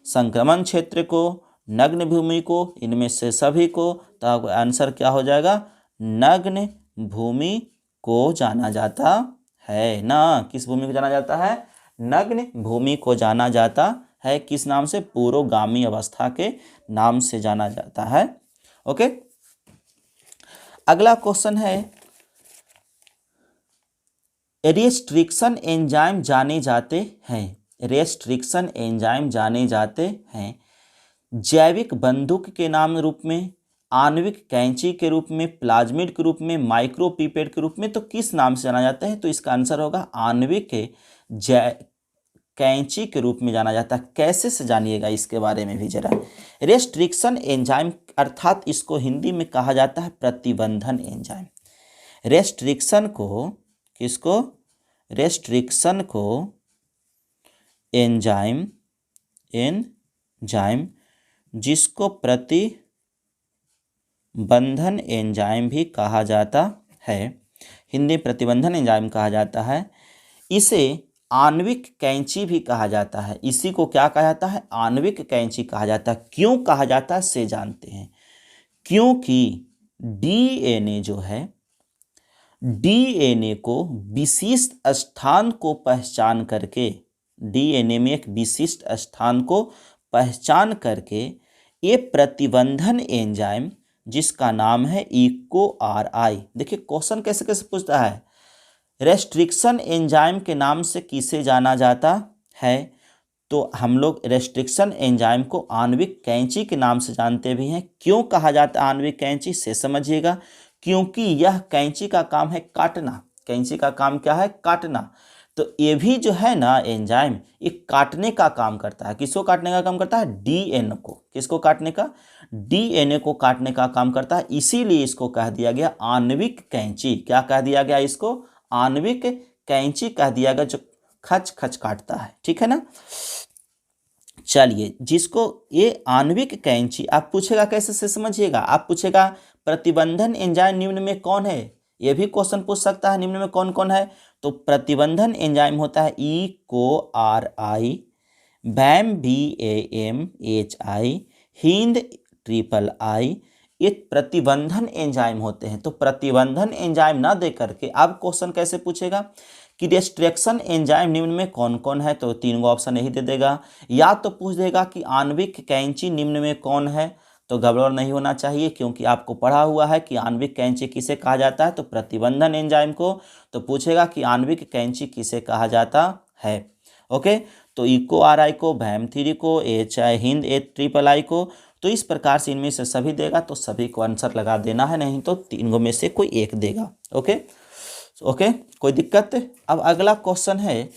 संक्रमण क्षेत्र को, नग्न भूमि को, इनमें से सभी को। तो आंसर क्या हो जाएगा, नग्न भूमि को जाना जाता है ना। किस भूमि को जाना जाता है, नग्न भूमि को जाना जाता है। किस नाम से, पुरोगामी अवस्था के नाम से जाना जाता है। ओके, अगला क्वेश्चन है, रेस्ट्रिक्शन एंजाइम जाने जाते हैं, रेस्ट्रिक्शन एंजाइम जाने जाते हैं जैविक बंदूक के नाम रूप में, आणविक कैंची के रूप में, प्लाज्मिड के रूप में, माइक्रोपिपेट के रूप में। तो किस नाम से जाना जाता है, तो इसका आंसर होगा आणविक कैंची के रूप में जाना जाता है। कैसे से जानिएगा इसके बारे में भी जरा। रेस्ट्रिक्शन एंजाइम अर्थात इसको हिंदी में कहा जाता है प्रतिबंधन एंजाइम। रेस्ट्रिक्शन को किसको, रेस्ट्रिक्शन को एंजाइम जिसको प्रतिबंधन एंजाइम भी कहा जाता है, हिंदी प्रतिबंधन एंजाइम कहा जाता है। इसे आणविक कैंची भी कहा जाता है। इसी को क्या कहा जाता है, आणविक कैंची कहा जाता है। क्यों कहा जाता है से जानते हैं। क्योंकि डीएनए जो है, डीएनए को विशिष्ट स्थान को पहचान करके, डीएनए में एक विशिष्ट स्थान को पहचान करके ये प्रतिबंधन एंजाइम जिसका नाम है EcoRI। देखिए क्वेश्चन कैसे कैसे पूछता है, रेस्ट्रिक्शन एंजाइम के नाम से किसे जाना जाता है, तो हम लोग रेस्ट्रिक्शन एंजाइम को आणविक कैंची के नाम से जानते भी हैं। क्यों कहा जाता है आणविक कैंची से समझिएगा, क्योंकि यह कैंची का काम है काटना। कैंची का काम क्या है? काटना। तो ये भी जो है ना एंजाइम, ये काटने का काम करता है। किसको काटने का काम करता है? डीएनए को। किसको काटने का? डीएनए को काटने का काम करता है। इसीलिए इसको कह दिया गया आणविक कैंची। क्या कह दिया गया इसको? आणविक कैंची कह दिया गया, जो खच खच काटता है। ठीक है ना। चलिए, जिसको ये आणविक कैंची आप पूछेगा कैसे से समझिएगा। आप पूछेगा प्रतिबंधन एंजाइम निम्न में कौन है, ये भी क्वेश्चन पूछ सकता है। निम्न में कौन कौन है? तो प्रतिबंधन एंजाइम होता है EcoRI, BAM BAMHI, Hind III, ये प्रतिबंधन एंजाइम होते हैं। तो प्रतिबंधन एंजाइम ना दे करके अब क्वेश्चन कैसे पूछेगा कि रेस्ट्रिक्शन एंजाइम निम्न में कौन कौन है, तो 3 ऑप्शन यही दे देगा। या तो पूछ देगा कि आणविक कैंची निम्न में कौन है, तो गड़बड़ नहीं होना चाहिए, क्योंकि आपको पढ़ा हुआ है कि आणविक कैंची किसे कहा जाता है, तो प्रतिबंधन एंजाइम को। तो पूछेगा कि आणविक कैंची किसे कहा जाता है। ओके, तो EcoRI को, BAM III को, HI हिंद III को। तो इस प्रकार से इनमें से सभी देगा, तो सभी को आंसर लगा देना है, नहीं तो 3 में से कोई एक देगा। ओके ओके, कोई दिक्कत? अब अगला क्वेश्चन है,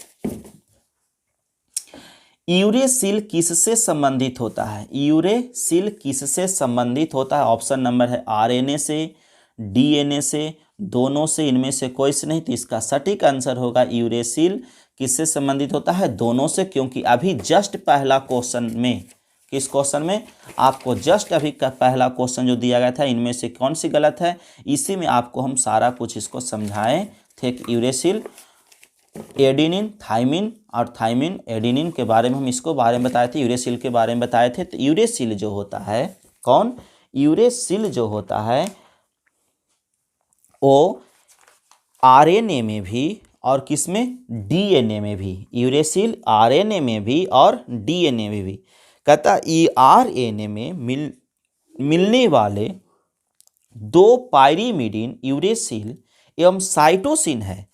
यूरेसिल किससे संबंधित होता है? यूरेसिल किससे संबंधित होता है? ऑप्शन नंबर है RNA से, DNA से, दोनों से, इनमें से कोई से नहीं। तो इसका सटीक आंसर होगा यूरेसिल किससे संबंधित होता है? दोनों से। क्योंकि अभी जस्ट पहला क्वेश्चन में, किस क्वेश्चन में? आपको जस्ट अभी का पहला क्वेश्चन जो दिया गया था, इनमें से कौन सी गलत है, इसी में आपको हम सारा कुछ इसको समझाए थे कि यूरेसिल एडेनिन, थाइमिन और थाइमिन एडेनिन के बारे में हम इसको बारे में बताए थे, यूरेसिल के बारे में बताए थे। तो यूरेसिल जो होता है, कौन? यूरेसिल जो होता है वो RNA में भी और किसमें? DNA में भी। यूरेसिल RNA में भी और DNA में भी। कहता RNA में मिलने वाले 2 पायरीमिडीन यूरेसिल एवं साइटोसिन है,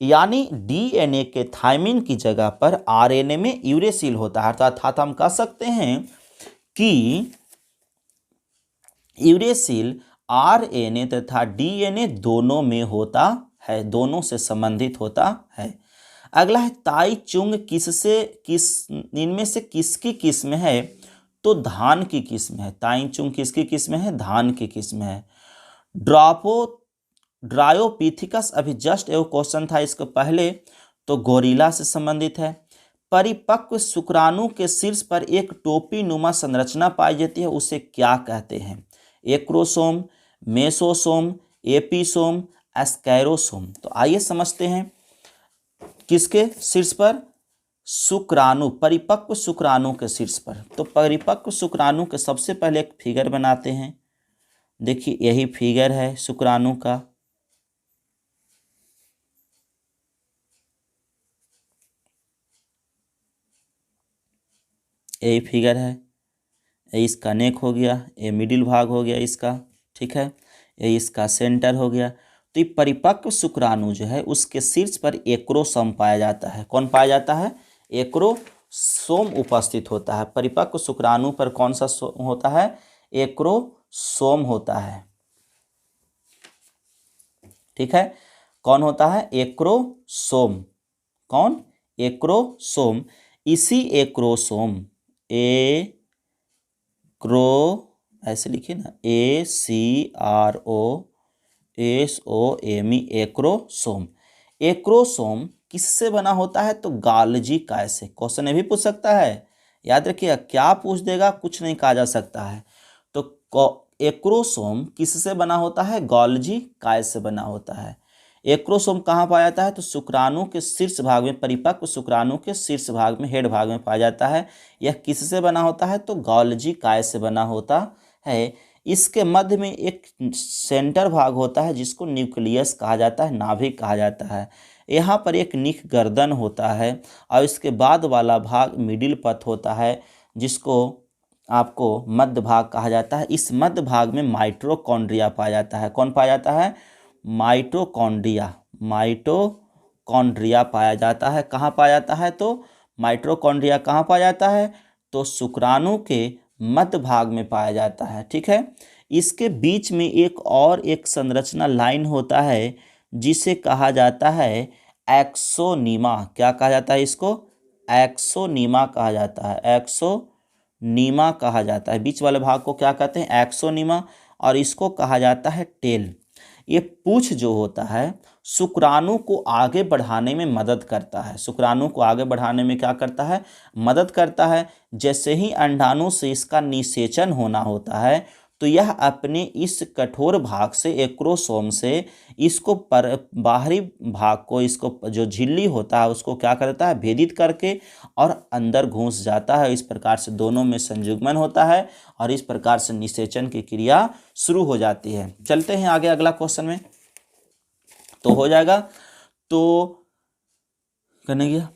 यानी DNA के थाइमिन की जगह पर RNA में यूरेसिल होता है। अर्थात हम कह सकते हैं कि यूरेसिल RNA तथा DNA दोनों में होता है, दोनों से संबंधित होता है। अगला है ताई चुंग इनमें से किसकी किस्म है? तो धान की किस्म है। ताई चुंग किसकी किस्म है? धान की किस्म है। ड्रायोपिथिकस, अभी जस्ट एक क्वेश्चन था इसको पहले, तो गोरिल्ला से संबंधित है। परिपक्व शुक्राणु के शीर्ष पर एक टोपी नुमा संरचना पाई जाती है, उसे क्या कहते हैं? एक्रोसोम, मेसोसोम, एपिसोम, एस्कैरोसोम। तो आइए समझते हैं, किसके शीर्ष पर? शुक्राणु, परिपक्व शुक्राणु के शीर्ष पर। तो परिपक्व शुक्राणु के सबसे पहले एक फिगर बनाते हैं। देखिए यही फिगर है शुक्राणु का। यही फिगर है। ये इसका नेक हो गया, ये मिडिल भाग हो गया इसका, ठीक है। ये इसका सेंटर हो गया। तो ये परिपक्व शुक्राणु जो है उसके शीर्ष पर एक्रोसोम पाया जाता है। कौन पाया जाता है? एक्रोसोम उपस्थित होता है। परिपक्व शुक्राणु पर कौन सा होता है? एक्रोसोम होता है। ठीक है, कौन होता है? एक्रोसोम। कौन? एक्रोसोम। इसी एक्रोसोम, ऐसे लिखिए ना, ACROSOME, एक्रोसोम। एक्रोसोम किससे बना होता है? तो गॉल्जी काय से। क्वेश्चन ये भी पूछ सकता है, याद रखिएगा। क्या पूछ देगा? कुछ नहीं कहा जा सकता है। तो एक्रोसोम किससे बना होता है? गॉल्जी काय से बना होता है। एक्रोसोम कहाँ पाया जाता है? तो शुक्राणु के शीर्ष भाग में, परिपक्व शुक्राणु के शीर्ष भाग में, हेड भाग में पाया जाता है। यह किससे बना होता है? तो गॉल्जी काय से बना होता है। इसके मध्य में एक सेंटर भाग होता है जिसको न्यूक्लियस कहा जाता है, नाभिक कहा जाता है। यहाँ पर एक निख गर्दन होता है और इसके बाद वाला भाग मिडिल पथ होता है, जिसको आपको मध्य भाग कहा जाता है। इस मध्य भाग में माइटोकॉन्ड्रिया पाया जाता है। कौन पाया जाता है? माइटोकॉन्ड्रिया। माइटोकॉन्ड्रिया पाया जाता है। कहाँ पाया जाता है? तो माइटोकॉन्ड्रिया कहाँ पाया जाता है? तो शुक्राणु के मध्य भाग में पाया जाता है। ठीक है, इसके बीच में एक संरचना लाइन होता है जिसे कहा जाता है एक्सोनीमा। क्या कहा जाता है इसको? एक्सोनीमा कहा जाता है। एक्सोनीमा कहा जाता है। बीच वाले भाग को क्या कहते हैं? एक्सोनीमा। और इसको कहा जाता है टेल। ये पूंछ जो होता है शुक्राणु को आगे बढ़ाने में मदद करता है। शुक्राणु को आगे बढ़ाने में क्या करता है? मदद करता है। जैसे ही अंडाणु से इसका निषेचन होना होता है तो यह अपने इस कठोर भाग से, एक्रोसोम से, इसको बाहरी भाग को, इसको जो झिल्ली होता है उसको क्या करता है? भेदित करके और अंदर घुस जाता है। इस प्रकार से दोनों में संयुग्मन होता है और इस प्रकार से निषेचन की क्रिया शुरू हो जाती है। चलते हैं आगे अगला क्वेश्चन में, तो हो जाएगा। तो करने गया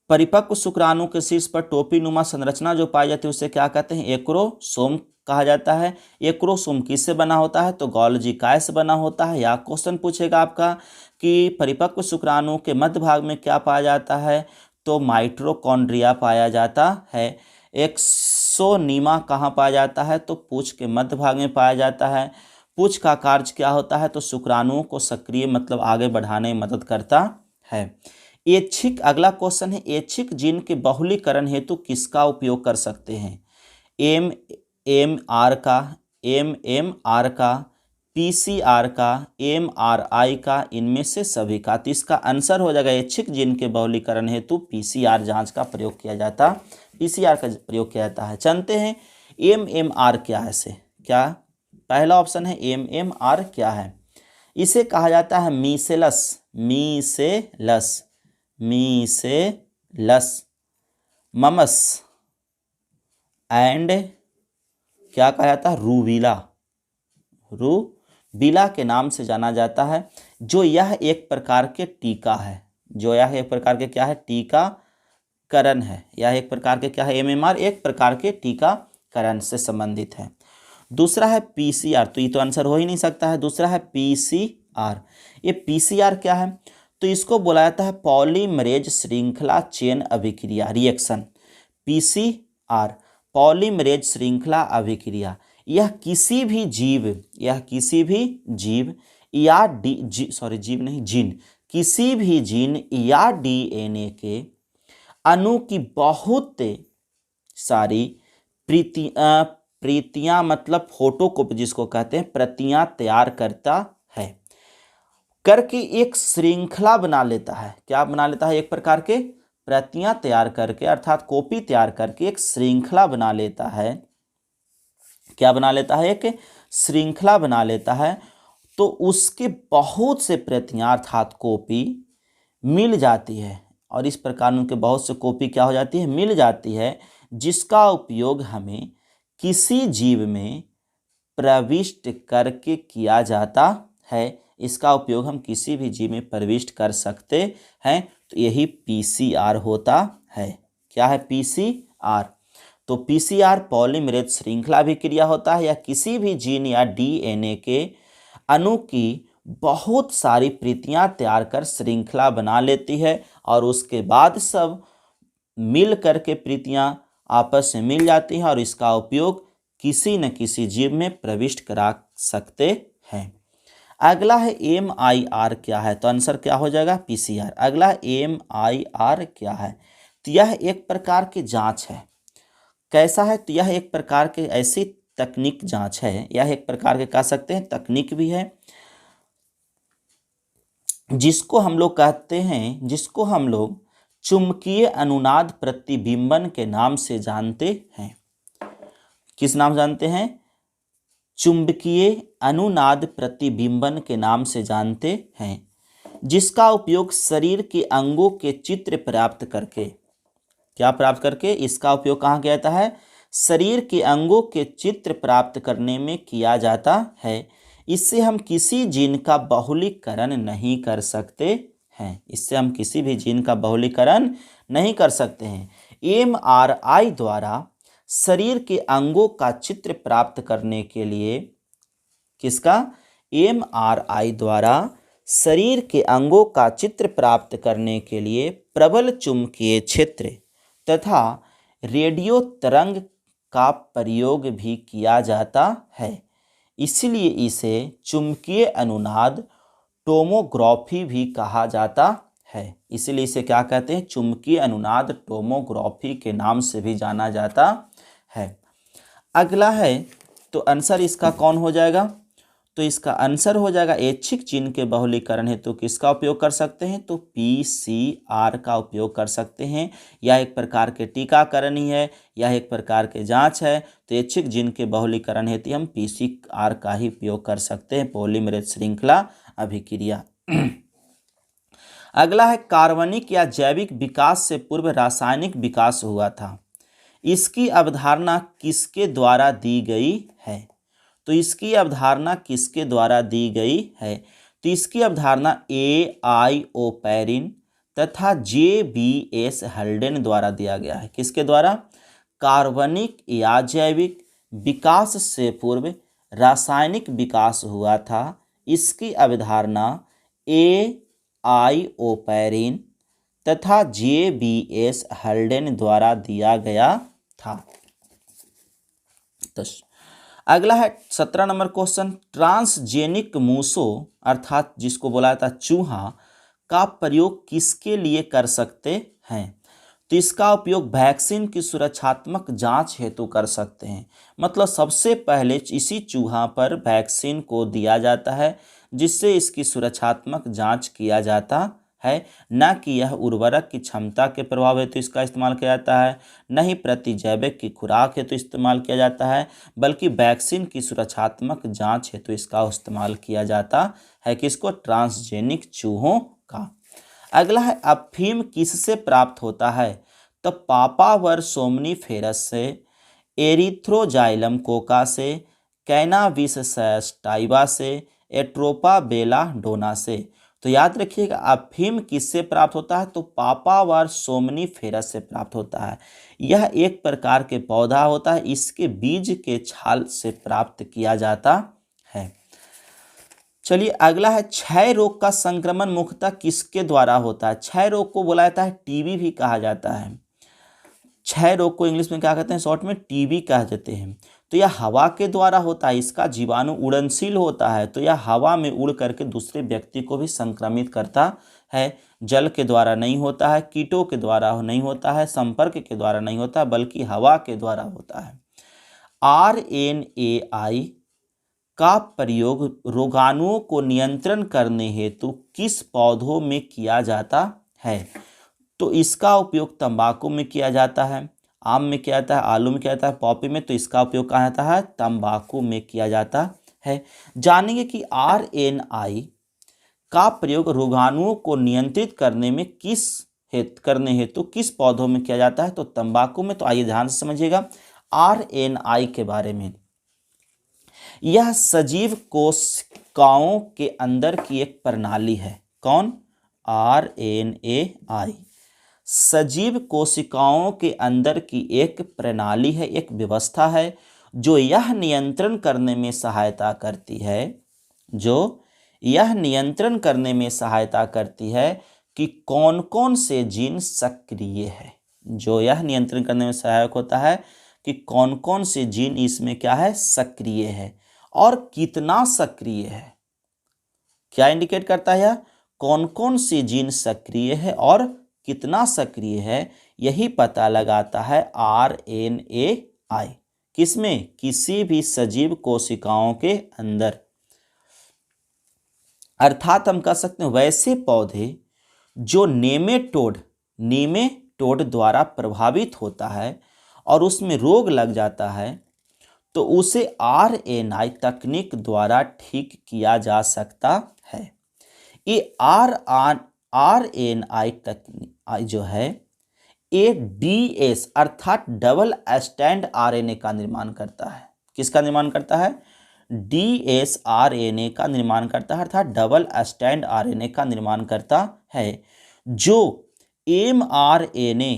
परिपक्व शुक्राणु के शीर्ष पर टोपी नुमा संरचना जो पाई जाती है उसे क्या कहते हैं? एक्रोसोम कहा जाता है। एक्रोसोम किससे बना होता है? तो गोल्गी काय से बना होता है। या क्वेश्चन पूछेगा आपका कि परिपक्व शुक्राणु के मध्य भाग में क्या पाया जाता है? तो माइटोकॉन्ड्रिया पाया जाता है। एक्सोनीमा कहाँ पाया जाता है? तो पूंछ के मध्य भाग में पाया जाता है। पूंछ का कार्य क्या होता है? तो शुक्राणुओं को सक्रिय मतलब आगे बढ़ाने में मदद करता है। ऐच्छिक, अगला क्वेश्चन है, ऐच्छिक जीन के बहुलीकरण हेतु किसका उपयोग कर सकते हैं? एमएमआर का, पीसीआर का, एमआरआई का, इनमें से सभी का। तो इसका आंसर हो जाएगा ऐच्छिक जीन के बहुलीकरण हेतु पीसीआर जांच का प्रयोग किया जाता, पीसीआर का प्रयोग किया जाता है। जानते हैं एमएमआर क्या है? से क्या पहला ऑप्शन है एमएमआर क्या है? इसे कहा जाता है मीसेलस ममस एंड क्या कहा जाता है? रूबीला के नाम से जाना जाता है। जो यह एक प्रकार के टीका है, जो यह एक प्रकार के क्या है? टीकाकरण है। यह एक प्रकार के क्या है? एमएमआर एक प्रकार के टीकाकरण से संबंधित है। दूसरा है पीसीआर, तो ये तो आंसर हो ही नहीं सकता है। दूसरा है पीसीआर। ये पीसीआर क्या है? तो इसको बोला जाता है पॉलीमरेज श्रृंखला चेन अभिक्रिया रिएक्शन। पीसीआर पॉलीमरेज श्रृंखला अभिक्रिया। यह किसी भी जीव या किसी भी जीन या डीएनए के अणु की बहुत सारी प्रतियां मतलब फोटोकॉपी जिसको कहते हैं, प्रतियां तैयार करता है, करके एक श्रृंखला बना लेता है। क्या बना लेता है? एक प्रकार के प्रतियां तैयार करके अर्थात कॉपी तैयार करके एक श्रृंखला बना लेता है। क्या बना लेता है? एक श्रृंखला बना लेता है। तो उसके बहुत से प्रतियां अर्थात कॉपी मिल जाती है और इस प्रकार उनके बहुत से कॉपी क्या हो जाती है? मिल जाती है, जिसका उपयोग हमें किसी जीव में प्रविष्ट करके किया जाता है। इसका उपयोग हम किसी भी जीव में प्रविष्ट कर सकते हैं। तो यही पीसीआर होता है। क्या है? पीसीआर। तो पीसीआर पॉलीमरेज श्रृंखला अभिक्रिया होता है, या किसी भी जीन या डीएनए के अणु की बहुत सारी प्रतियां तैयार कर श्रृंखला बना लेती है और उसके बाद सब मिल करके प्रतियां आपस में मिल जाती हैं और इसका उपयोग किसी न किसी जीव में प्रविष्ट करा सकते हैं। अगला है एमआईआर क्या है? तो आंसर क्या हो जाएगा? पीसीआर। अगला एमआईआर क्या है? तो यह एक प्रकार की जांच है। कैसा है? तो यह एक प्रकार के ऐसी तकनीक जांच है, यह एक प्रकार के कह सकते हैं तकनीक भी है, जिसको हम लोग कहते हैं, जिसको हम लोग चुंबकीय अनुनाद प्रतिबिंबन के नाम से जानते हैं। किस नाम जानते हैं? चुंबकीय अनुनाद प्रतिबिंबन के नाम से जानते हैं, जिसका उपयोग शरीर के अंगों के चित्र प्राप्त करके, क्या प्राप्त करके? इसका उपयोग कहाँ किया जाता है? शरीर के अंगों के चित्र प्राप्त करने में किया जाता है। इससे हम किसी जीन का बहुलीकरण नहीं कर सकते हैं। इससे हम किसी भी जीन का बहुलीकरण नहीं कर सकते हैं। एमआरआई द्वारा शरीर के अंगों का चित्र प्राप्त करने के लिए, किसका? एमआरआई द्वारा शरीर के अंगों का चित्र प्राप्त करने के लिए प्रबल चुंबकीय क्षेत्र तथा रेडियो तरंग का प्रयोग भी किया जाता है। इसलिए इसे चुंबकीय अनुनाद टोमोग्राफी भी कहा जाता है। इसलिए इसे क्या कहते हैं? चुंबकीय अनुनाद टोमोग्राफी के नाम से भी जाना जाता है। अगला है, तो आंसर इसका कौन हो जाएगा? तो इसका आंसर हो जाएगा ऐच्छिक चिन्ह के बहुलीकरण हेतु किसका उपयोग कर सकते हैं? तो PCR का उपयोग कर सकते हैं। यह एक प्रकार के टीकाकरण ही है, यह एक प्रकार के जांच है। तो ऐच्छिक चिन्ह के बहुलीकरण हेतु हम PCR का ही उपयोग कर सकते हैं, पॉलीमरेज श्रृंखला अभिक्रिया। अगला है, कार्बनिक या जैविक विकास से पूर्व रासायनिक विकास हुआ था। इसकी अवधारणा किसके द्वारा दी गई है? तो इसकी अवधारणा किसके द्वारा दी गई है? तो इसकी अवधारणा AI ओपैरिन तथा JBS हल्डेन द्वारा दिया गया है। किसके द्वारा? कार्बनिक या जैविक विकास से पूर्व रासायनिक विकास हुआ था। इसकी अवधारणा AI ओपैरिन तथा JBS हल्डेन द्वारा दिया गया था। अगला है 17 नंबर क्वेश्चन, ट्रांसजेनिक मूसो अर्थात जिसको बोला जाता है चूहा का प्रयोग किसके लिए कर सकते हैं? तो इसका उपयोग वैक्सीन की सुरक्षात्मक जांच हेतु कर सकते हैं। मतलब सबसे पहले इसी चूहा पर वैक्सीन को दिया जाता है जिससे इसकी सुरक्षात्मक जांच किया जाता है, न कि यह उर्वरक की क्षमता के प्रभाव हेतु इसका इस्तेमाल किया जाता है, न ही प्रतिजैविक की खुराक हेतु इस्तेमाल किया जाता है, बल्कि वैक्सीन की सुरक्षात्मक जांच हेतु इसका इस्तेमाल किया जाता है। किसको? ट्रांसजेनिक चूहों का। अगला है, अफीम किससे प्राप्त होता है? तो पापावर सोमनीफेरस से, एरिथ्रोजाइलम कोका से, कैनाबिस सैटिवा से, एट्रोपा बेलाडोना से। तो याद रखिएगा, अफीम किससे प्राप्त होता है? तो पापावर सोमनीफेरस से प्राप्त होता है। यह एक प्रकार के पौधा होता है, इसके बीज के छाल से प्राप्त किया जाता है। चलिए अगला है, क्षय रोग का संक्रमण मुख्यतः किसके द्वारा होता है? क्षय रोग को बोला जाता है टीबी भी कहा जाता है। क्षय रोग को इंग्लिश में क्या कहते हैं? शॉर्ट में टीबी कह देते हैं। तो यह हवा के द्वारा होता है, इसका जीवाणु उड़नशील होता है, तो यह हवा में उड़ करके दूसरे व्यक्ति को भी संक्रमित करता है। जल के द्वारा नहीं होता है, कीटों के द्वारा नहीं होता है, संपर्क के द्वारा नहीं होता, बल्कि हवा के द्वारा होता है। RNAi का प्रयोग रोगाणुओं को नियंत्रण करने हेतु किस पौधों में किया जाता है? तो इसका उपयोग तंबाकू में किया जाता है, आम में किया जाता है, आलू में किया जाता है, पॉपी में। तो इसका उपयोग कहाँ जाता है? तंबाकू में किया जाता है। जानेंगे कि RNAi का प्रयोग रोगाणुओं को नियंत्रित करने में करने हेतु किस पौधों में किया जाता है? तो तंबाकू में। तो आइए ध्यान से समझिएगा RNAi के बारे में। यह सजीव कोशिकाओं के अंदर की एक प्रणाली है। कौन? RNAi सजीव कोशिकाओं के अंदर की एक प्रणाली है, एक व्यवस्था है जो यह नियंत्रण करने में सहायता करती है, कि कौन कौन से जीन सक्रिय है। जो यह नियंत्रण करने में सहायक होता है कि कौन कौन से जीन इसमें क्या है? सक्रिय है और कितना सक्रिय है। क्या इंडिकेट करता है? कौन कौन से जीन सक्रिय है और कितना सक्रिय है, यही पता लगाता है RNAi। किसमें? किसी भी सजीव कोशिकाओं के अंदर। अर्थात हम कह सकते हैं वैसे पौधे जो नेमेटोड द्वारा प्रभावित होता है और उसमें रोग लग जाता है, तो उसे RNAi तकनीक द्वारा ठीक किया जा सकता है। ये RNAi तकनीक जो है ADS अर्थात डबल स्टैंड RNA का निर्माण करता है। किसका निर्माण करता है? dsRNA का निर्माण करता है, अर्थात डबल स्टैंड RNA का निर्माण करता है। जो mRNA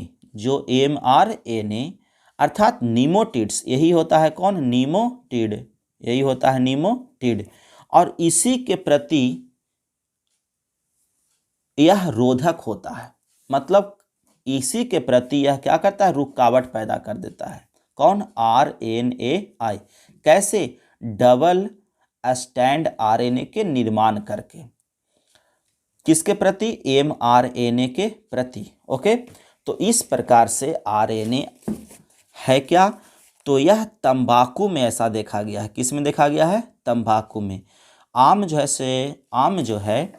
अर्थात नीमोटिड्स, यही होता है कौन? नीमोटिड, यही होता है नीमोटिड, और इसी के प्रति यह रोधक होता है। मतलब इसी के प्रति यह क्या करता है, रुकावट पैदा कर देता है। कौन, RNAi। कैसे, डबल स्टैंड RNA के निर्माण करके। किसके प्रति, mRNA के प्रति। ओके, तो इस प्रकार से RNA है क्या, तो यह तंबाकू में ऐसा देखा गया है। किस में देखा गया है, तंबाकू में। आम जो है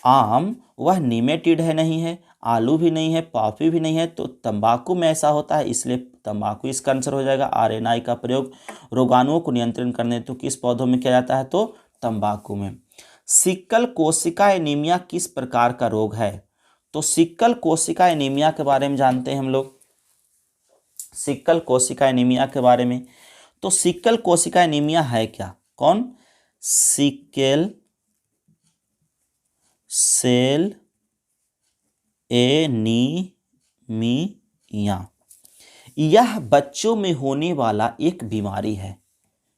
आम वह निमेटिड है, नहीं है, आलू भी नहीं है, पॉपी भी नहीं है, तो तंबाकू में ऐसा होता है, इसलिए तंबाकू इसका आंसर हो जाएगा। RNAi का प्रयोग रोगाणुओं को नियंत्रण करने तो किस पौधों में किया जाता है, तो तंबाकू में। सिक्कल कोशिका एनीमिया किस प्रकार का रोग है, तो सिक्कल कोशिका एनीमिया के बारे में जानते हैं हम लोग। सिक्कल कोशिका एनीमिया के बारे में, तो सिक्कल कोशिका एनीमिया है क्या, कौन, सिक्केल सेल एनीमिया। यह बच्चों में होने वाला एक बीमारी है।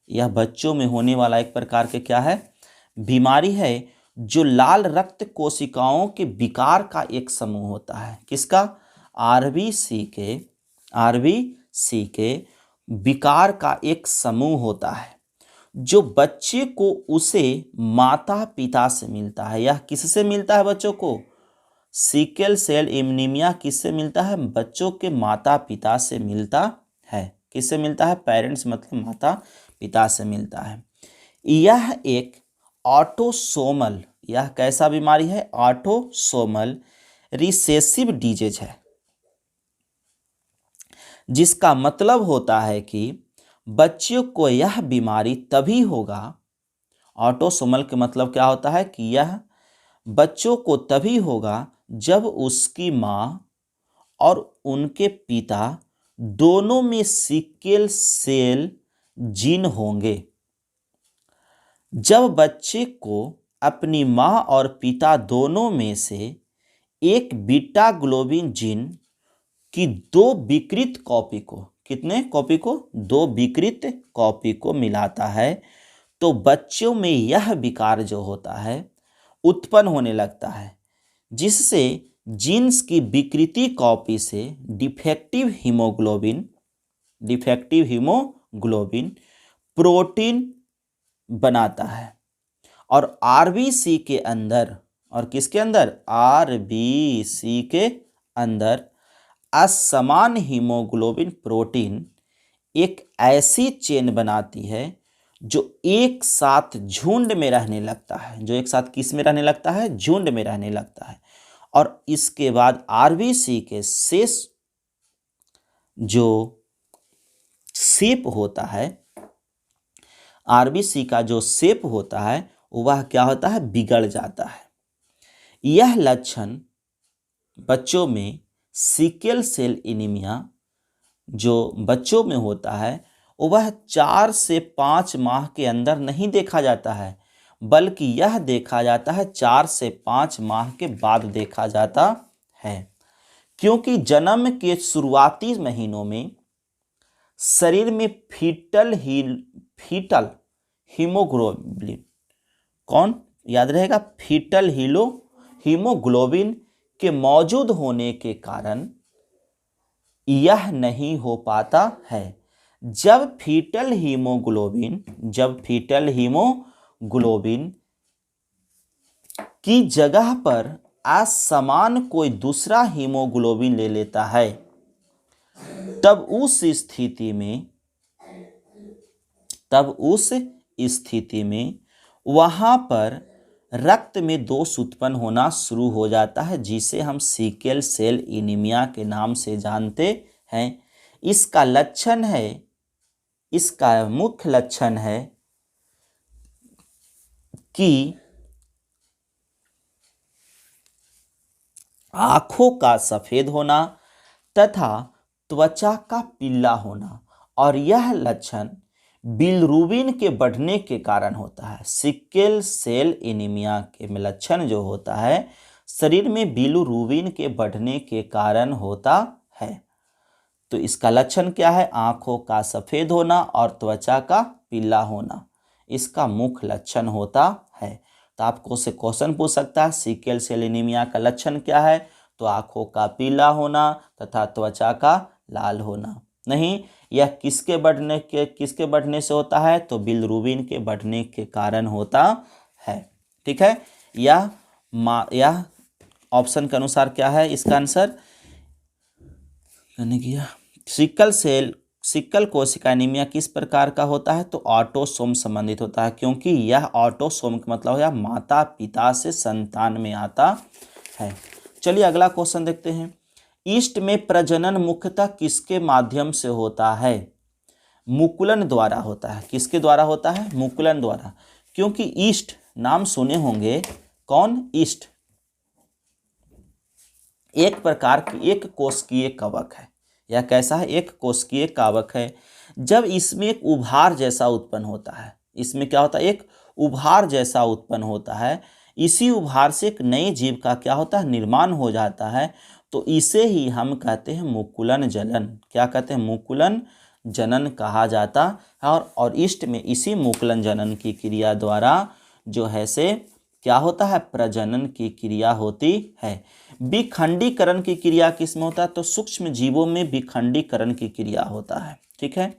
यह बच्चों में होने वाला एक प्रकार के क्या है, बीमारी है, जो लाल रक्त कोशिकाओं के विकार का एक समूह होता है। किसका, आरबीसी के विकार का एक समूह होता है, जो बच्चे को उसे माता पिता से मिलता है। यह किससे मिलता है बच्चों को, सिकल सेल एनीमिया किससे मिलता है, बच्चों के माता पिता से मिलता है। किससे मिलता है, पेरेंट्स मतलब माता पिता से मिलता है। यह एक ऑटोसोमल, यह कैसा बीमारी है, ऑटोसोमल रिसेसिव डिजीज है, जिसका मतलब होता है कि बच्चों को यह बीमारी तभी होगा। ऑटोसोमल के मतलब क्या होता है कि यह बच्चों को तभी होगा जब उसकी माँ और उनके पिता दोनों में सिकल सेल जीन होंगे। जब बच्चे को अपनी माँ और पिता दोनों में से एक बीटा ग्लोबिन जीन की दो विकृत कॉपी को, कितने कॉपी को, दो विकृत कॉपी को मिलाता है, तो बच्चों में यह विकार जो होता है उत्पन्न होने लगता है, जिससे जीन्स की विकृति कॉपी से डिफेक्टिव हीमोग्लोबिन प्रोटीन बनाता है, और आरबीसी के अंदर, और किसके अंदर, आरबीसी के अंदर असमान हीमोग्लोबिन प्रोटीन एक ऐसी चेन बनाती है जो एक साथ झुंड में रहने लगता है। जो एक साथ किस में रहने लगता है, झुंड में रहने लगता है। और इसके बाद आरबीसी के शेष जो शेप होता है, आरबीसी का जो शेप होता है वह क्या होता है, बिगड़ जाता है। यह लक्षण बच्चों में सिकल सेल एनीमिया जो बच्चों में होता है वह 4 से 5 माह के अंदर नहीं देखा जाता है, बल्कि यह देखा जाता है 4 से 5 माह के बाद देखा जाता है, क्योंकि जन्म के शुरुआती महीनों में शरीर में फीटल हीमोग्लोबिन, कौन याद रहेगा, फीटल हीमोग्लोबिन के मौजूद होने के कारण यह नहीं हो पाता है। जब फीटल हीमोग्लोबिन की जगह पर असमान कोई दूसरा हीमोग्लोबिन ले लेता है, तब उस स्थिति में वहां पर रक्त में दोष उत्पन्न होना शुरू हो जाता है, जिसे हम सिकल सेल एनीमिया के नाम से जानते हैं। इसका मुख्य लक्षण है कि आंखों का सफेद होना तथा त्वचा का पीला होना, और यह लक्षण बिलिरुबिन के बढ़ने के कारण होता है। सिकल सेल एनीमिया के लक्षण जो होता है शरीर में बिलिरुबिन के बढ़ने के कारण होता है। तो इसका लक्षण क्या है, आंखों का सफेद होना और त्वचा का पीला होना, इसका मुख्य लक्षण होता है। तो आपको से क्वेश्चन पूछ सकता है सिकल सेल एनीमिया का लक्षण क्या है, तो आँखों का पीला होना तथा त्वचा का लाल होना। नहीं, यह किसके बढ़ने से होता है? तो बिलिरुबिन के बढ़ने के कारण होता है। ठीक है, यह ऑप्शन के अनुसार क्या है इसका आंसर? सिक्कल कोशिका एनीमिया किस प्रकार का होता है? तो ऑटोसोम संबंधित होता है, क्योंकि यह ऑटोसोम का मतलब है माता पिता से संतान में आता है। चलिए अगला क्वेश्चन देखते हैं। ईस्ट में प्रजनन मुख्यतः किसके माध्यम से होता है? मुकुलन द्वारा होता है। किसके द्वारा होता है? मुकुलन द्वारा, क्योंकि ईस्ट नाम सुने होंगे। कौन? ईस्ट एक प्रकार की एक कोशिकीय कवक है। यह कैसा है? एक कोशिकीय कवक है। जब इसमें एक उभार जैसा उत्पन्न होता है, इसमें क्या होता है? एक उभार जैसा उत्पन्न होता है। इसी उभार से एक नए जीव का क्या होता है? निर्माण हो जाता है। तो इसे ही हम कहते हैं मुकुलन जनन। क्या कहते हैं? मुकुलन जनन कहा जाता है। और ईस्ट में इसी मुकुलन जनन की क्रिया द्वारा जो है से क्या होता है? प्रजनन की क्रिया होती है। विखंडीकरण की क्रिया किस में होता है? तो सूक्ष्म जीवों में विखंडीकरण की क्रिया होता है। ठीक है,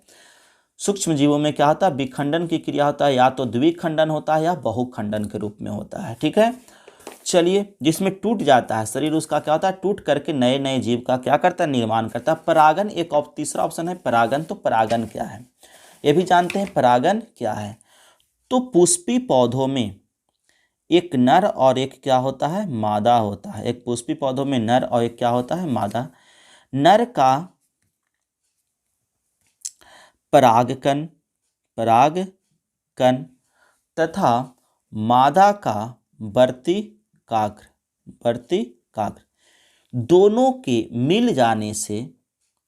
सूक्ष्म जीवों में क्या होता है? विखंडन की क्रिया होता है। या तो द्विखंडन होता है या बहुखंडन के रूप में होता है। ठीक है, चलिए जिसमें टूट जाता है शरीर, उसका क्या होता है? टूट करके नए नए जीव का क्या करता है? निर्माण करता है। परागन एक तीसरा ऑप्शन है परागन। तो परागन क्या है ये भी जानते हैं। परागन क्या है? तो पुष्पी पौधों में एक नर और एक क्या होता है? मादा होता है। एक पुष्पी पौधों में नर और एक क्या होता है? मादा। नर का परागकण तथा मादा का वर्तिकाग्र दोनों के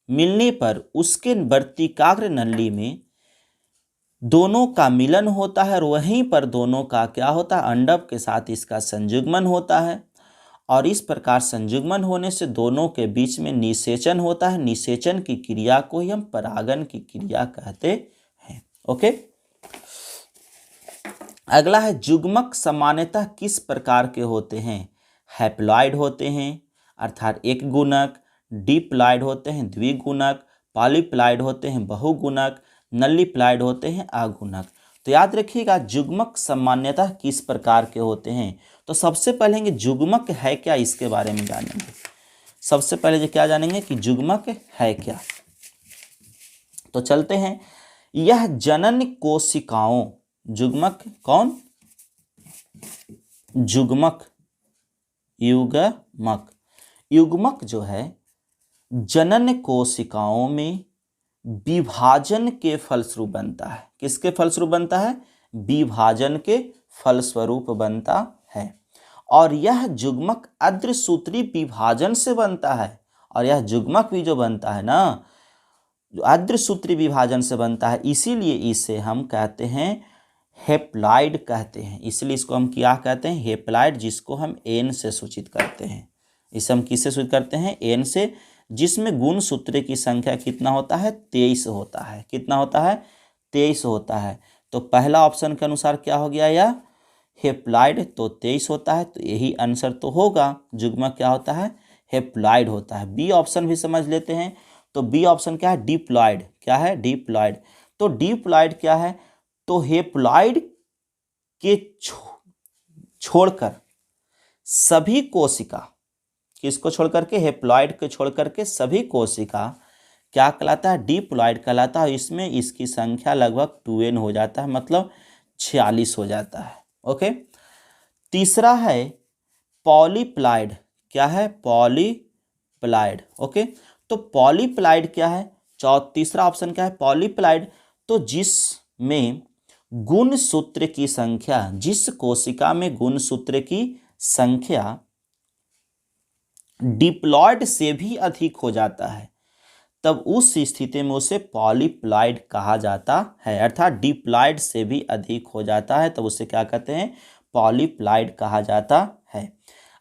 मिलने पर उसके वर्तिकाग्र नली में दोनों का मिलन होता है। और वहीं पर दोनों का क्या होता है? अंडक के साथ इसका संयुग्मन होता है। और इस प्रकार संयुग्मन होने से दोनों के बीच में निषेचन होता है। निषेचन की क्रिया को ही हम परागन की क्रिया कहते हैं। ओके, अगला है जुग्मक सामान्यतः किस प्रकार के होते हैं? हैप्लॉइड होते हैं अर्थात एक गुणक, डिप्लॉइड होते हैं द्विगुणक, पॉलीप्लॉइड होते हैं बहुगुणक, नलीप्लॉइड होते हैं अगुणक। तो याद रखिएगा जुग्मक सामान्यतः किस प्रकार के होते हैं। तो सबसे पहले जुग्मक है क्या इसके बारे में जानेंगे। सबसे पहले जो क्या जानेंगे कि जुग्मक है क्या। तो चलते हैं। यह जनन कोशिकाओं, जुग्मक कौन? युग्मक जो है जनन कोशिकाओं में विभाजन के फलस्वरूप बनता है। किसके फलस्वरूप बनता है? विभाजन के फलस्वरूप बनता है। और यह जुग्मक अर्धसूत्री विभाजन से बनता है। और यह जुग्मक भी जो बनता है ना, जो अर्धसूत्री विभाजन से बनता है, इसीलिए इसे हम कहते हैं हेप्लॉइड कहते हैं। इसलिए इसको हम क्या कहते हैं? हेप्लॉइड, जिसको हम एन से सूचित करते हैं। इसे हम किससे सूचित करते हैं? एन से, जिसमें गुणसूत्र की संख्या कितना होता है? 23 होता है। कितना होता है? 23 होता है। तो पहला ऑप्शन के अनुसार क्या हो गया? यह हेप्लॉइड तो 23 होता है। तो यही आंसर तो होगा। जुग्मक क्या होता है? हेप्लॉइड होता है। बी ऑप्शन भी समझ लेते हैं। तो बी ऑप्शन क्या है? डिप्लॉइड। क्या है? डिप्लॉइड। तो डिप्लॉइड क्या है? तो हेप्लॉइड के छोड़कर सभी कोशिका, किसको छोड़ करके? हेप्लॉइड को छोड़ करके सभी कोशिका क्या कहलाता है? डिप्लॉइड कहलाता है। इसमें इसकी संख्या लगभग 2n हो जाता है, मतलब 46 हो जाता है। ओके, तीसरा है पॉलीप्लॉइड। क्या है? पॉलीप्लॉइड। ओके, तो पॉलीप्लॉइड क्या है? तीसरा ऑप्शन क्या है? पॉलीप्लॉइड। तो जिसमें गुणसूत्र की संख्या, जिस कोशिका में गुणसूत्र की संख्या डिप्लॉइड से भी अधिक हो जाता है, तब उस स्थिति में उसे पॉलीप्लॉइड कहा जाता है। अर्थात डिप्लॉइड से भी अधिक हो जाता है, तब उसे क्या कहते हैं? पॉलीप्लॉइड कहा जाता है।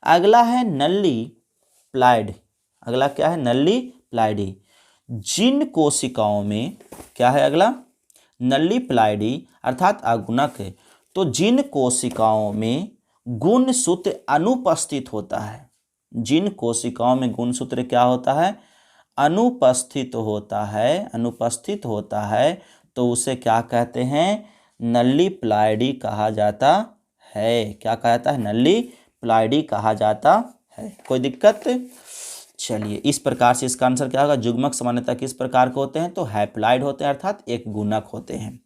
अगला है नलीप्लॉइड। अगला क्या है? नलीप्लॉइडी। जिन कोशिकाओं में क्या है? अगला नलीप्लॉइडी अर्थात अगुणक है। तो जिन कोशिकाओं में गुणसूत्र अनुपस्थित होता है, जिन कोशिकाओं में गुणसूत्र क्या होता है, अनुपस्थित होता है, तो उसे क्या कहते हैं, नल्लीप्लाइडी कहा जाता है। क्या कहा जाता है, नल्लीप्लाइडी कहा जाता है। कोई दिक्कत? चलिए, इस प्रकार से इसका आंसर क्या होगा, युग्मक सामान्यतः किस प्रकार के होते हैं, तो हैप्लॉइड होते हैं, अर्थात एक गुणक होते हैं।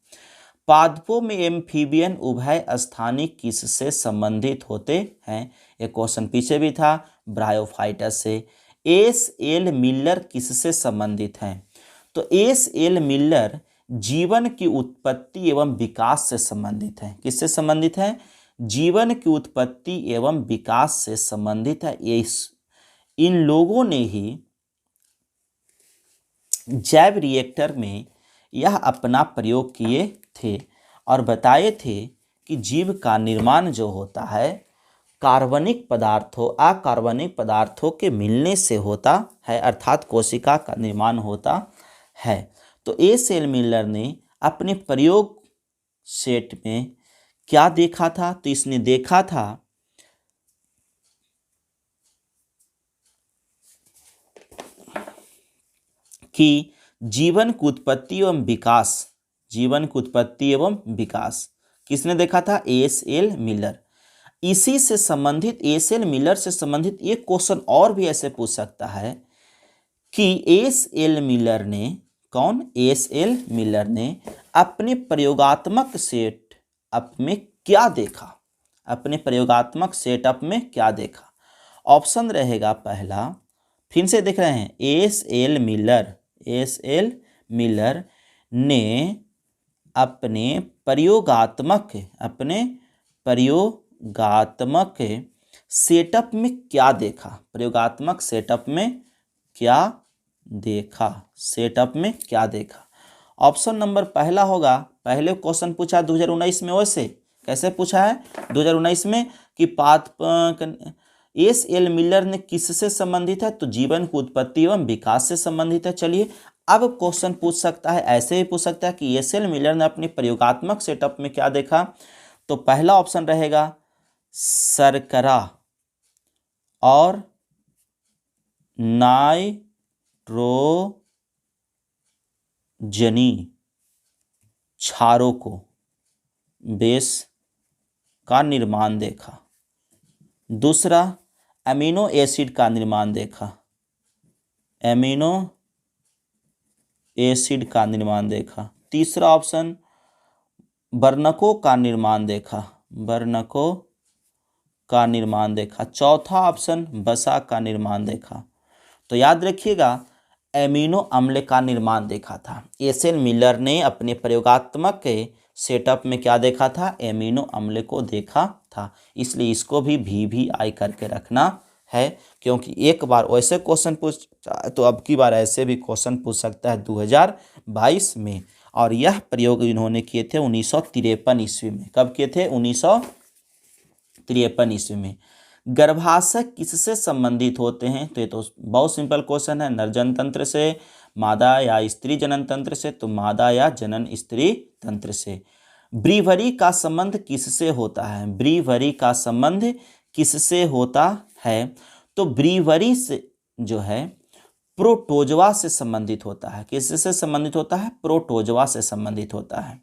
पादपों में एम्फीबियन उभय स्थानिक किससे संबंधित होते हैं? एक क्वेश्चन पीछे भी था, ब्रायोफाइटस से। एस एल मिलर किससे संबंधित हैं? तो एस एल मिलर जीवन की उत्पत्ति एवं विकास से संबंधित है। किससे संबंधित है? जीवन की उत्पत्ति एवं विकास से संबंधित है। इन लोगों ने ही जैव रिएक्टर में यह अपना प्रयोग किए थे और बताए थे कि जीव का निर्माण जो होता है कार्बनिक पदार्थों अकार्बनिक पदार्थों के मिलने से होता है, अर्थात कोशिका का निर्माण होता है। तो एस एल मिलर ने अपने प्रयोग सेट में क्या देखा था? तो इसने देखा था कि जीवन की उत्पत्ति एवं विकास किसने देखा था? S L Miller. इसी से संबंधित, एस एल मिलर से संबंधित एक क्वेश्चन और भी ऐसे पूछ सकता है कि एस एल मिलर ने, कौन? एस एल मिलर ने अपने प्रयोगात्मक सेटअप में क्या देखा? अपने प्रयोगात्मक सेटअप में क्या देखा? ऑप्शन रहेगा पहला, फिर से देख रहे हैं, एस एल मिलर ने अपने प्रयोगात्मक सेटअप में क्या देखा? प्रयोगात्मक सेटअप में क्या देखा? ऑप्शन नंबर पहला होगा, पहले क्वेश्चन पूछा 2019 में, वैसे कैसे पूछा है 2019 में कि एस एल मिलर ने किससे संबंधित है? तो जीवन की उत्पत्ति एवं विकास से संबंधित है। चलिए, अब क्वेश्चन पूछ सकता है, ऐसे ही पूछ सकता है कि एस एल मिलर ने अपने प्रयोगात्मक सेटअप में क्या देखा? तो पहला ऑप्शन रहेगा शर्करा और नाइट्रोजनी क्षारों को बेस का निर्माण देखा। दूसरा, अमीनो एसिड का निर्माण देखा। तीसरा ऑप्शन वर्णकों का निर्माण देखा। चौथा ऑप्शन वसा का निर्माण देखा। तो याद रखिएगा, एमिनो अम्ल का निर्माण देखा था। एस एल मिलर ने अपने प्रयोगात्मक सेटअप में क्या देखा था? एमिनो अम्ल को देखा था। इसलिए इसको भी आई करके रखना है, क्योंकि एक बार वैसे क्वेश्चन पूछ तो अब की बार ऐसे भी क्वेश्चन पूछ सकता है 2022 में। और यह प्रयोग इन्होंने किए थे 1953 ईस्वी में। कब किए थे? 1953 ईस्वी में। गर्भाशय किससे संबंधित होते हैं? तो ये तो बहुत सिंपल क्वेश्चन है, नरजन तंत्र से, मादा या स्त्री जनन तंत्र से, तो मादा या जनन स्त्री तंत्र से। ब्रीवरी का संबंध किससे होता है? ब्रीवरी का संबंध किससे होता है? तो ब्रीवरी से जो है प्रोटोजवा से संबंधित होता है। किससे संबंधित होता है? प्रोटोजवा से संबंधित होता है।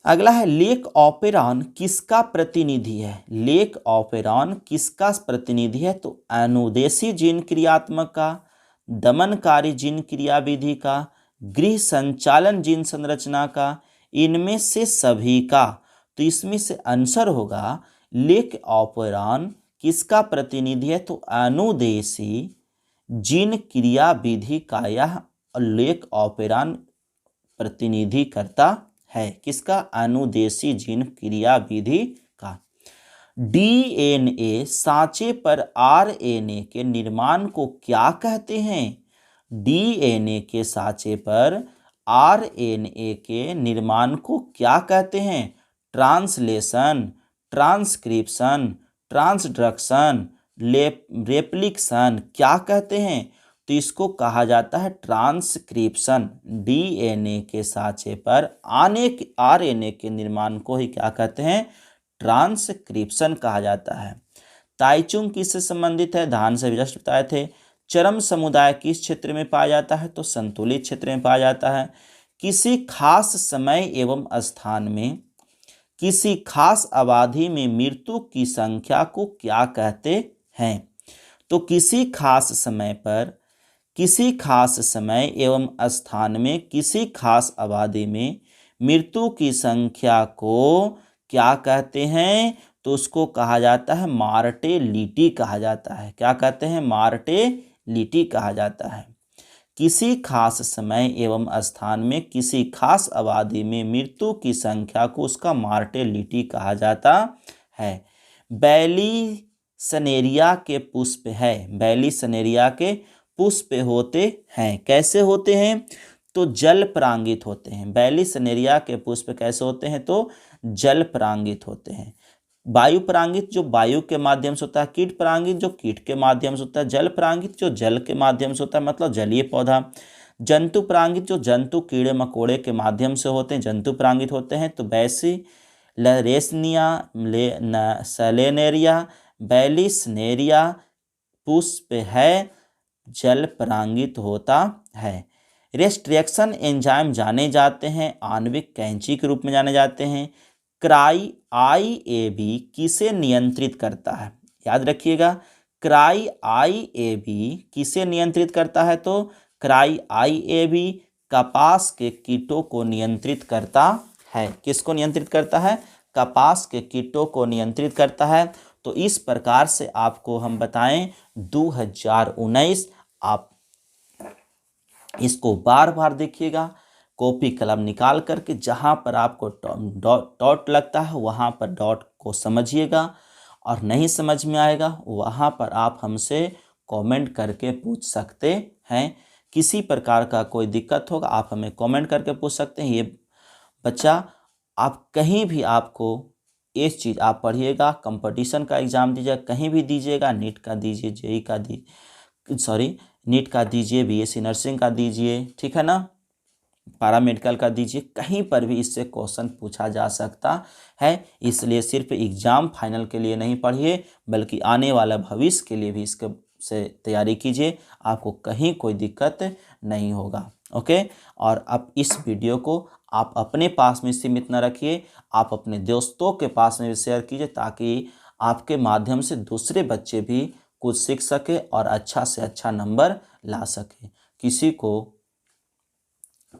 अगला है, लेक ऑपेरॉन किसका प्रतिनिधि है? लेक ऑपेरॉन किसका प्रतिनिधि है? तो अनुदेशी जीन क्रियात्मक का, दमनकारी जीन क्रियाविधि का, गृह संचालन जीन संरचना का, इनमें से सभी का। तो इसमें से आंसर होगा लेक ऑपेरॉन किसका प्रतिनिधि है? तो अनुदेशी जीन क्रियाविधि का यह लेक ऑपेरॉन प्रतिनिधि करता है। किसका? अनुदेशी जीन क्रियाविधि का। डीएनए सांचे पर आरएनए के निर्माण को क्या कहते हैं? डीएनए के सांचे पर आरएनए के निर्माण को क्या कहते हैं? ट्रांसलेशन, ट्रांसक्रिप्शन, ट्रांसडक्शन, रेप्लिकेशन, क्या कहते हैं? तो इसको कहा जाता है ट्रांसक्रिप्शन। डीएनए के सांचे पर आरएनए के निर्माण को ही क्या कहते हैं? ट्रांसक्रिप्शन कहा जाता है। ताइचुंग किससे संबंधित है, धान से भी जस्ट बताए थे। चरम समुदाय किस क्षेत्र में पाया जाता है, तो संतुलित क्षेत्र में पाया जाता है। किसी खास समय एवं स्थान में किसी खास आबादी में मृत्यु की संख्या को क्या कहते हैं, तो किसी खास समय पर किसी खास समय एवं स्थान में किसी खास आबादी में मृत्यु की संख्या को क्या कहते हैं, तो उसको कहा जाता है मार्टेलिटी कहा जाता है। क्या कहते हैं, मार्टेलिटी कहा जाता है। किसी खास समय एवं स्थान में किसी खास आबादी में मृत्यु की संख्या को उसका मार्टेलिटी कहा जाता है। बैलिसनेरिया के पुष्प है, बैलिसनेरिया के पुष्प होते हैं, कैसे होते हैं, तो जल परांगित होते हैं। बैलिसनेरिया के पुष्प कैसे होते हैं, तो जल परांगित होते हैं। वायु परांगित जो वायु के माध्यम से होता है, कीट परांगित जो कीट के माध्यम से होता है, जल परांगित जो जल के माध्यम से होता है मतलब जलीय पौधा, जंतु परांगित जो जंतु कीड़े मकोड़े के माध्यम से होते हैं, जंतु परांगित होते हैं। तो बैसिलरेस्निया सेलेनेरिया बैलिसनेरिया पुष्प है, जल परांगित होता है। रेस्ट्रिक्शन एंजाइम जाने जाते हैं, आणविक कैंची के रूप में जाने जाते हैं। IAB किसे नियंत्रित करता है, याद रखिएगा IAB किसे नियंत्रित करता है, तो IAB कपास के कीटों को नियंत्रित करता है। किसको नियंत्रित करता है, कपास के कीटों को नियंत्रित करता है। तो इस प्रकार से आपको हम बताएं 2019, आप इसको बार बार देखिएगा, कॉपी कलम निकाल करके जहाँ पर आपको डॉट लगता है वहाँ पर डॉट को समझिएगा, और नहीं समझ में आएगा वहाँ पर आप हमसे कमेंट करके पूछ सकते हैं। किसी प्रकार का कोई दिक्कत होगा आप हमें कमेंट करके पूछ सकते हैं। ये बच्चा आप कहीं भी आपको एक चीज़ आप पढ़िएगा, कंपटीशन का एग्ज़ाम दीजिएगा, कहीं भी दीजिएगा, नीट का दीजिए, जेई का नीट का दीजिए, BSc नर्सिंग का दीजिए, ठीक है ना, पैरामेडिकल का दीजिए, कहीं पर भी इससे क्वेश्चन पूछा जा सकता है। इसलिए सिर्फ एग्ज़ाम फाइनल के लिए नहीं पढ़िए बल्कि आने वाला भविष्य के लिए भी इसके से तैयारी कीजिए, आपको कहीं कोई दिक्कत नहीं होगा। ओके, और अब इस वीडियो को आप अपने पास में सीमित न रखिए, आप अपने दोस्तों के पास में भी शेयर कीजिए ताकि आपके माध्यम से दूसरे बच्चे भी कुछ सीख सके और अच्छा से अच्छा नंबर ला सके। किसी को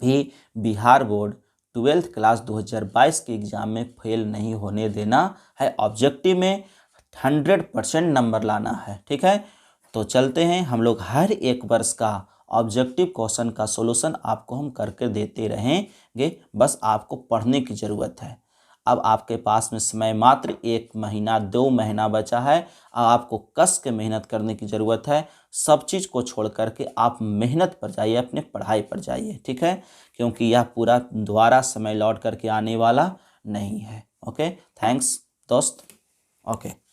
भी बिहार बोर्ड 12th क्लास 2022 के एग्ज़ाम में फेल नहीं होने देना है। ऑब्जेक्टिव में 100% नंबर लाना है, ठीक है। तो चलते हैं, हम लोग हर एक वर्ष का ऑब्जेक्टिव क्वेश्चन का सॉल्यूशन आपको हम करके देते रहेंगे, बस आपको पढ़ने की ज़रूरत है। अब आपके पास में समय मात्र 1 महीना 2 महीना बचा है। अब आपको कस के मेहनत करने की ज़रूरत है। सब चीज़ को छोड़ करके आप मेहनत पर जाइए, अपने पढ़ाई पर जाइए, ठीक है, क्योंकि यह पूरा दोबारा समय लौट करके आने वाला नहीं है। ओके, थैंक्स दोस्त। ओके।